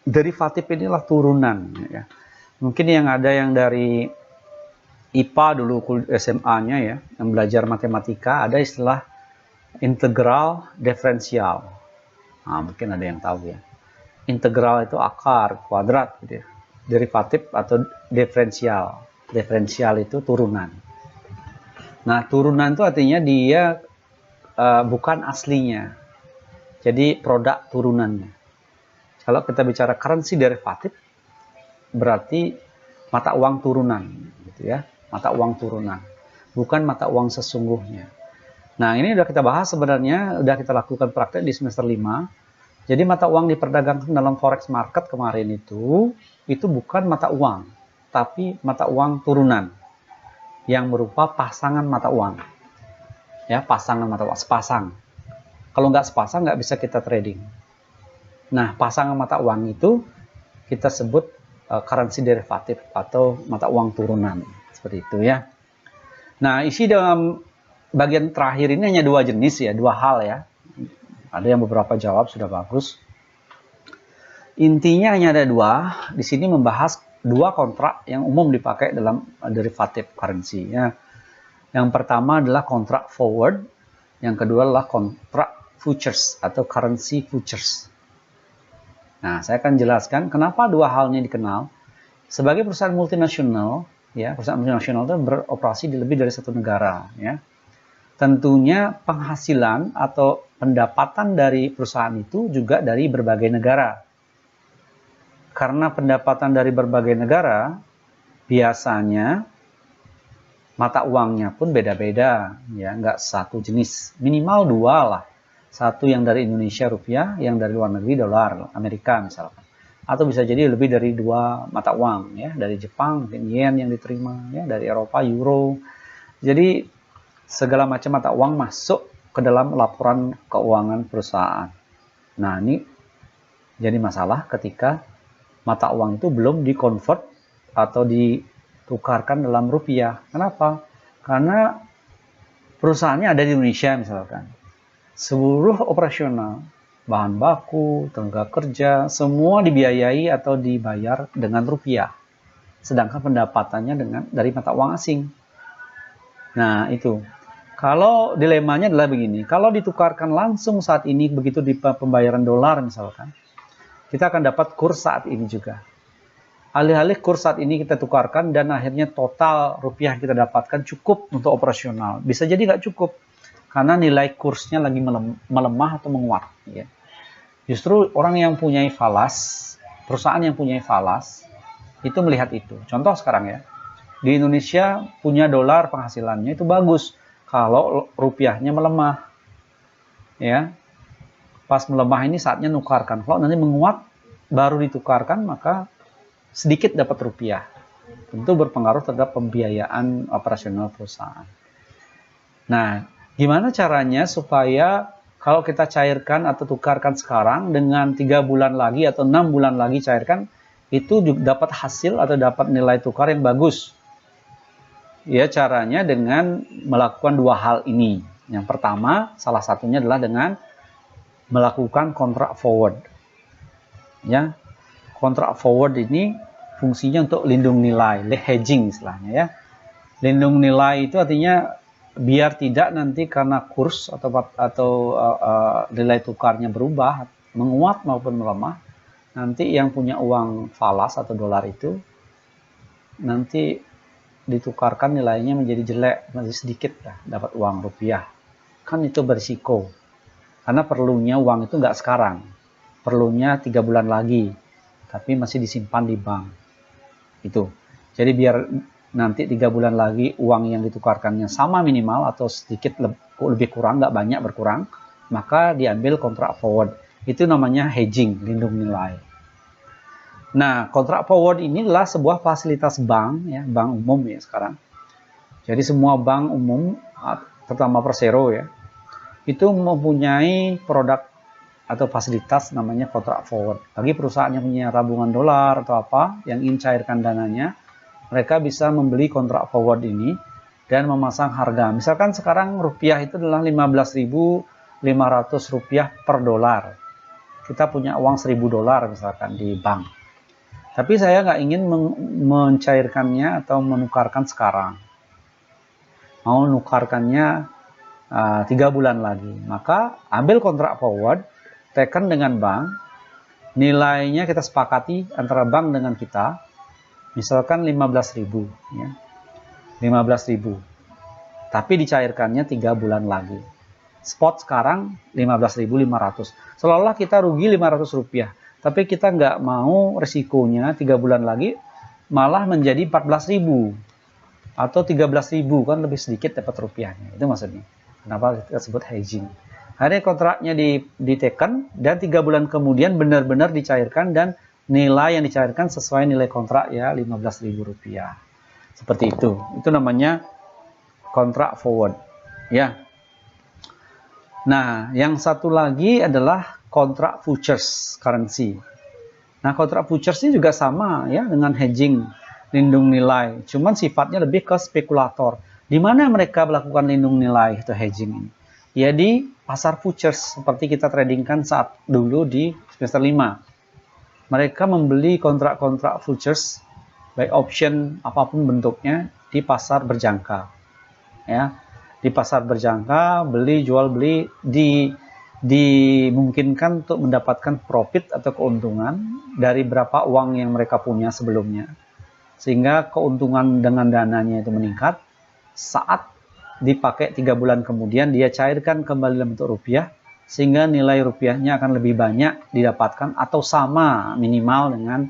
Derivative inilah turunan ya. Mungkin yang ada yang dari IPA dulu SMA-nya ya, yang belajar matematika, ada istilah integral diferensial. Nah, mungkin ada yang tahu ya. Integral itu akar, kuadrat gitu ya. Derivatif atau diferensial. Diferensial itu turunan. Nah, turunan itu artinya dia bukan aslinya. Jadi produk turunannya. Kalau kita bicara currency derivatif, berarti mata uang turunan gitu ya. Mata uang turunan. Bukan mata uang sesungguhnya. Nah, ini udah kita bahas sebenarnya, udah kita lakukan praktek di semester 5. Jadi mata uang diperdagangkan dalam forex market kemarin itu bukan mata uang, tapi mata uang turunan yang berupa pasangan mata uang. Ya, pasangan mata uang, sepasang. Kalau nggak sepasang nggak bisa kita trading. Nah, pasangan mata uang itu kita sebut currency derivative atau mata uang turunan. Seperti itu ya. Nah, isi dalam bagian terakhir ini hanya 2 jenis ya, 2 hal ya. Ada yang beberapa jawab sudah bagus. Intinya hanya ada 2. Di sini membahas 2 kontrak yang umum dipakai dalam derivative currency. Ya. Yang pertama adalah kontrak forward. Yang kedua adalah kontrak futures atau currency futures. Nah, saya akan jelaskan kenapa 2 hal ini dikenal. Sebagai perusahaan multinasional, ya, perusahaan multinasional itu beroperasi di lebih dari 1 negara. Ya. Tentunya penghasilan atau pendapatan dari perusahaan itu juga dari berbagai negara. Karena pendapatan dari berbagai negara biasanya mata uangnya pun beda-beda, ya, nggak satu jenis, minimal dua lah. Satu yang dari Indonesia rupiah, yang dari luar negeri dolar Amerika misalkan. Atau bisa jadi lebih dari dua mata uang, ya, dari Jepang yen yang diterima, ya, dari Eropa euro. Jadi segala macam mata uang masuk ke dalam laporan keuangan perusahaan. Nah, ini jadi masalah ketika mata uang itu belum dikonvert atau ditukarkan dalam rupiah. Kenapa? Karena perusahaannya ada di Indonesia misalkan. Seluruh operasional, bahan baku, tenaga kerja, semua dibiayai atau dibayar dengan rupiah. Sedangkan pendapatannya dari mata uang asing. Nah, itu. Kalau dilemanya adalah begini, kalau ditukarkan langsung saat ini, begitu di pembayaran dolar misalkan, kita akan dapat kurs saat ini juga. Alih-alih kurs saat ini kita tukarkan dan akhirnya total rupiah kita dapatkan cukup untuk operasional. Bisa jadi nggak cukup, karena nilai kursnya lagi melemah atau menguat. Ya. Justru orang yang punya falas, perusahaan yang punya falas, itu melihat itu. Contoh sekarang ya, di Indonesia punya dolar penghasilannya itu bagus, kalau rupiahnya melemah. Ya, pas melemah ini saatnya nukarkan. Kalau nanti menguat, baru ditukarkan, maka sedikit dapat rupiah. Tentu berpengaruh terhadap pembiayaan operasional perusahaan. Nah, gimana caranya supaya kalau kita cairkan atau tukarkan sekarang dengan 3 bulan lagi atau 6 bulan lagi cairkan, itu juga dapat hasil atau dapat nilai tukar yang bagus. Ya, caranya dengan melakukan dua hal ini. Yang pertama, salah satunya adalah dengan melakukan kontrak forward. Ya, kontrak forward ini fungsinya untuk lindung nilai, hedging istilahnya ya. Lindung nilai itu artinya biar tidak nanti karena kurs atau nilai tukarnya berubah, menguat maupun melemah, nanti yang punya uang falas atau dolar itu nanti ditukarkan nilainya menjadi jelek, masih sedikit lah dapat uang rupiah. Kan itu berisiko. Karena perlunya uang itu nggak sekarang, perlunya 3 bulan lagi, tapi masih disimpan di bank. Itu. Jadi biar nanti 3 bulan lagi uang yang ditukarkannya sama minimal atau sedikit lebih kurang, nggak banyak berkurang, maka diambil kontrak forward. Itu namanya hedging, lindung nilai. Nah, kontrak forward ini adalah sebuah fasilitas bank, ya, bank umum ya sekarang. Jadi semua bank umum, terutama Persero ya, itu mempunyai produk atau fasilitas namanya kontrak forward. Bagi perusahaan yang punya tabungan dolar atau apa, yang ingin cairkan dananya, mereka bisa membeli kontrak forward ini dan memasang harga. Misalkan sekarang rupiah itu adalah 15.500 rupiah per dolar. Kita punya uang 1.000 dolar misalkan di bank. Tapi saya nggak ingin mencairkannya atau menukarkan sekarang. Mau nukarkannya 3 bulan lagi. Maka ambil kontrak forward, tekan dengan bank, nilainya kita sepakati antara bank dengan kita, misalkan 15.000 ya. 15.000. Tapi dicairkannya 3 bulan lagi. Spot sekarang 15.500. Seolah-olah kita rugi 500 rupiah. Tapi kita nggak mau resikonya 3 bulan lagi malah menjadi 14.000 atau 13.000, kan lebih sedikit dapat rupiahnya. Itu maksudnya. Kenapa kita sebut hedging? Akhirnya kontraknya diteken dan 3 bulan kemudian benar-benar dicairkan dan nilai yang dicairkan sesuai nilai kontrak ya, 15.000 rupiah. Seperti itu. Itu namanya kontrak forward. Ya. Nah, yang satu lagi adalah kontrak futures currency. Nah, kontrak futures ini juga sama ya dengan hedging, lindung nilai. Cuman sifatnya lebih ke spekulator. Di mana mereka melakukan lindung nilai atau hedging ini? Ya di pasar futures seperti kita tradingkan saat dulu di semester 5. Mereka membeli kontrak-kontrak futures baik option apapun bentuknya di pasar berjangka. Ya, di pasar berjangka beli jual beli dimungkinkan untuk mendapatkan profit atau keuntungan dari berapa uang yang mereka punya sebelumnya. Sehingga keuntungan dengan dananya itu meningkat saat dipakai 3 bulan kemudian dia cairkan kembali dalam bentuk rupiah sehingga nilai rupiahnya akan lebih banyak didapatkan atau sama minimal dengan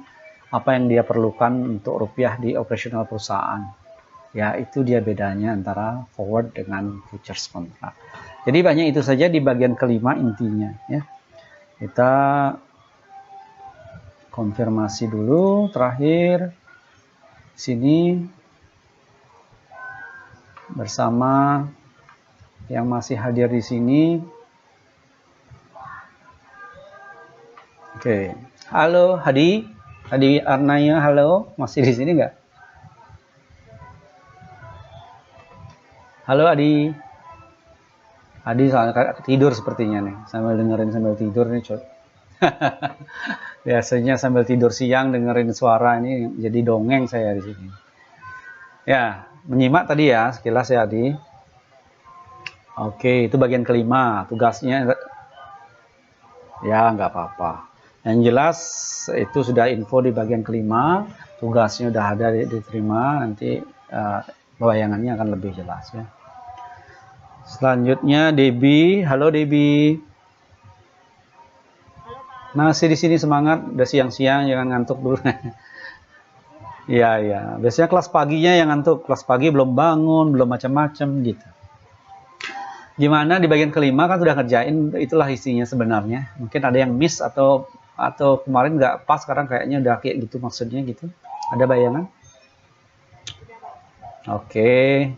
apa yang dia perlukan untuk rupiah di operasional perusahaan. Ya, itu dia bedanya antara forward dengan futures kontrak. Jadi banyak itu saja di bagian kelima intinya ya. Kita konfirmasi dulu terakhir sini bersama yang masih hadir di sini. Oke. Halo Hadi. Hadi Arnaya, halo. Masih di sini nggak? Halo Adi. Adi tidur sepertinya nih, sambil dengerin sambil tidur nih, coy. Biasanya sambil tidur siang dengerin suara ini jadi dongeng saya di sini. Ya, menyimak tadi ya sekilas ya Adi. Oke, itu bagian kelima, tugasnya ya nggak apa-apa. Yang jelas itu sudah info di bagian kelima, tugasnya udah ada diterima, nanti bayangannya akan lebih jelas ya. Selanjutnya Debbie, halo Debbie. Masih di sini semangat, udah siang-siang jangan ngantuk dulu. Iya ya, biasanya kelas paginya yang ngantuk, kelas pagi belum bangun, belum macam-macam gitu. Gimana di bagian kelima kan sudah ngerjain, itulah isinya sebenarnya. Mungkin ada yang miss atau kemarin nggak pas, sekarang kayaknya udah kayak gitu maksudnya gitu. Ada bayangan? Oke.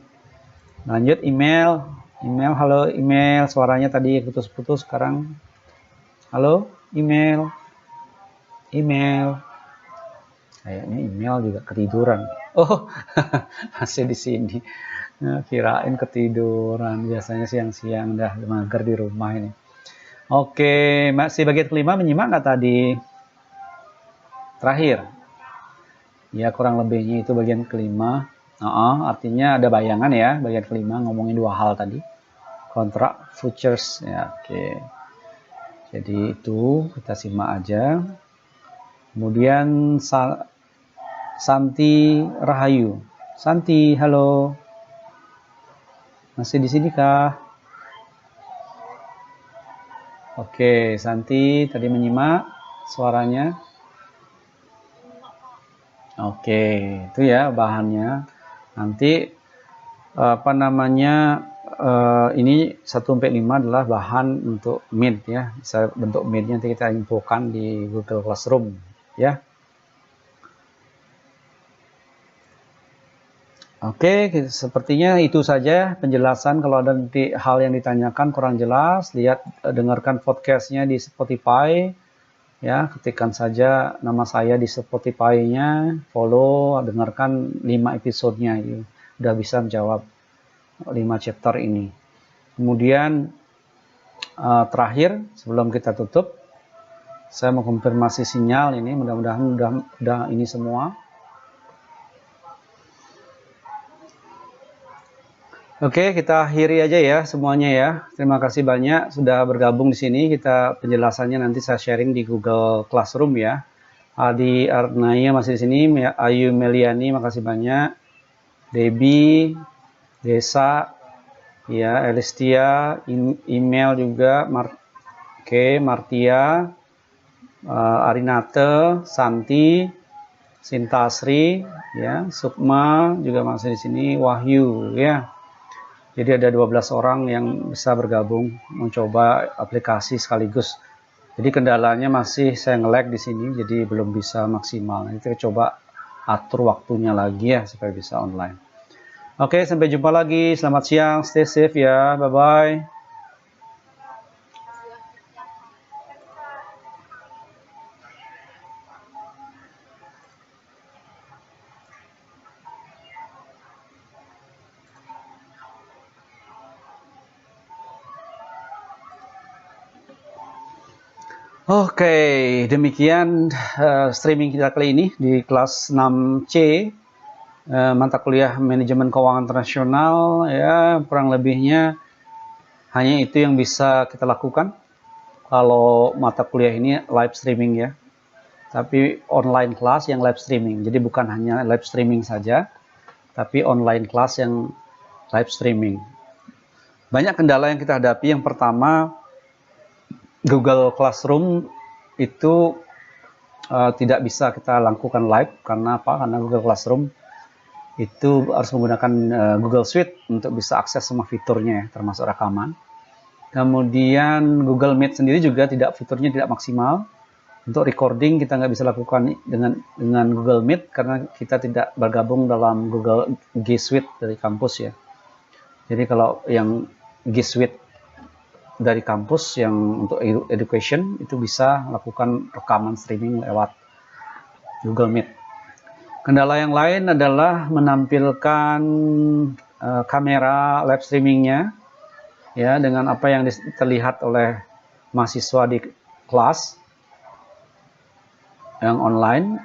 Lanjut email. Email, halo email, suaranya tadi putus-putus, sekarang halo email, email, kayaknya email juga ketiduran. Oh, masih di sini. Nah, kirain ketiduran, biasanya siang-siang udah mager di rumah ini. Oke, masih bagian kelima, menyimak nggak tadi? Terakhir, ya kurang lebihnya itu bagian kelima. Artinya ada bayangan ya, bagian kelima ngomongin dua hal tadi. Kontrak futures ya, oke. Jadi itu kita simak aja. Kemudian Santi Rahayu. Santi, halo. Masih di sini kah? Oke, Santi tadi menyimak suaranya. Oke, itu ya bahannya. Nanti apa namanya? Ini 1-5 adalah bahan untuk Meet ya. Bisa bentuk Meet-nya nanti kita infokan di Google Classroom ya. Oke, sepertinya itu saja penjelasan. Kalau ada nanti hal yang ditanyakan kurang jelas, dengarkan podcastnya di Spotify ya. Ketikkan saja nama saya di Spotify-nya, follow, dengarkan 5 episodenya. Udah bisa menjawab 5 chapter ini. Kemudian terakhir sebelum kita tutup, saya mau konfirmasi sinyal ini, mudah-mudahan udah ini semua. Oke, kita akhiri aja ya semuanya ya. Terima kasih banyak sudah bergabung di sini. Kita penjelasannya nanti saya sharing di Google Classroom ya. Adi Arnaya masih di sini, Ayu Meliani makasih banyak. Debbie, Desa, ya, Elistia, email juga, Martia, Arinate, Santi, Sintasri, ya, Sukma juga masih di sini, Wahyu, ya. Jadi ada 12 orang yang bisa bergabung mencoba aplikasi sekaligus. Jadi kendalanya masih saya nge-lag di sini, jadi belum bisa maksimal. Nanti kita coba atur waktunya lagi ya supaya bisa online. Oke, sampai jumpa lagi. Selamat siang, stay safe ya. Bye-bye. Oke, demikian streaming kita kali ini di kelas 6C, mata kuliah manajemen keuangan internasional ya, kurang lebihnya hanya itu yang bisa kita lakukan kalau mata kuliah ini live streaming ya, tapi online kelas yang live streaming, jadi bukan hanya live streaming saja, tapi online kelas yang live streaming. Banyak kendala yang kita hadapi. Yang pertama, Google Classroom itu tidak bisa kita lakukan live. Karena apa? Karena Google Classroom itu harus menggunakan Google Suite untuk bisa akses semua fiturnya ya, termasuk rekaman. Kemudian Google Meet sendiri juga fiturnya tidak maksimal. Untuk recording kita nggak bisa lakukan dengan Google Meet karena kita tidak bergabung dalam Google G Suite dari kampus ya. Jadi kalau yang G Suite dari kampus yang untuk education itu bisa lakukan rekaman streaming lewat Google Meet. Kendala yang lain adalah menampilkan kamera live streamingnya ya dengan apa yang terlihat oleh mahasiswa di kelas yang online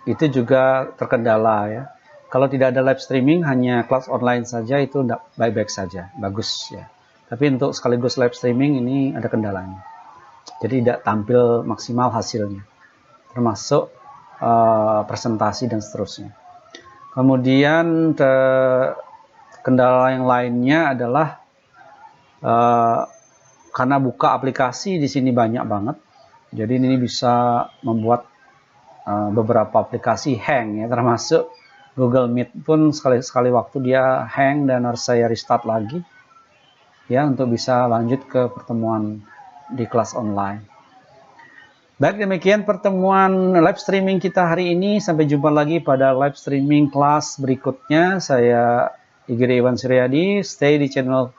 itu juga terkendala ya. Kalau tidak ada live streaming hanya kelas online saja itu baik-baik saja, bagus ya. Tapi untuk sekaligus live streaming ini ada kendalanya. Jadi tidak tampil maksimal hasilnya, termasuk presentasi dan seterusnya. Kemudian kendala yang lainnya adalah karena buka aplikasi di sini banyak banget. Jadi ini bisa membuat beberapa aplikasi hang ya, termasuk Google Meet pun sekali waktu dia hang dan harus saya restart lagi ya untuk bisa lanjut ke pertemuan di kelas online. Baik, demikian pertemuan live streaming kita hari ini. Sampai jumpa lagi pada live streaming kelas berikutnya. Saya Igede Iwan Suryadi, stay di channel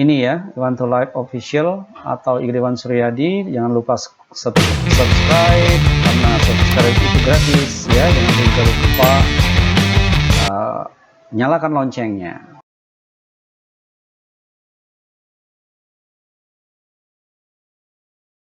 ini ya, Iwan to Live Official atau Igede Iwan Suryadi. Jangan lupa subscribe karena subscribe itu gratis ya. Jangan lupa nyalakan loncengnya.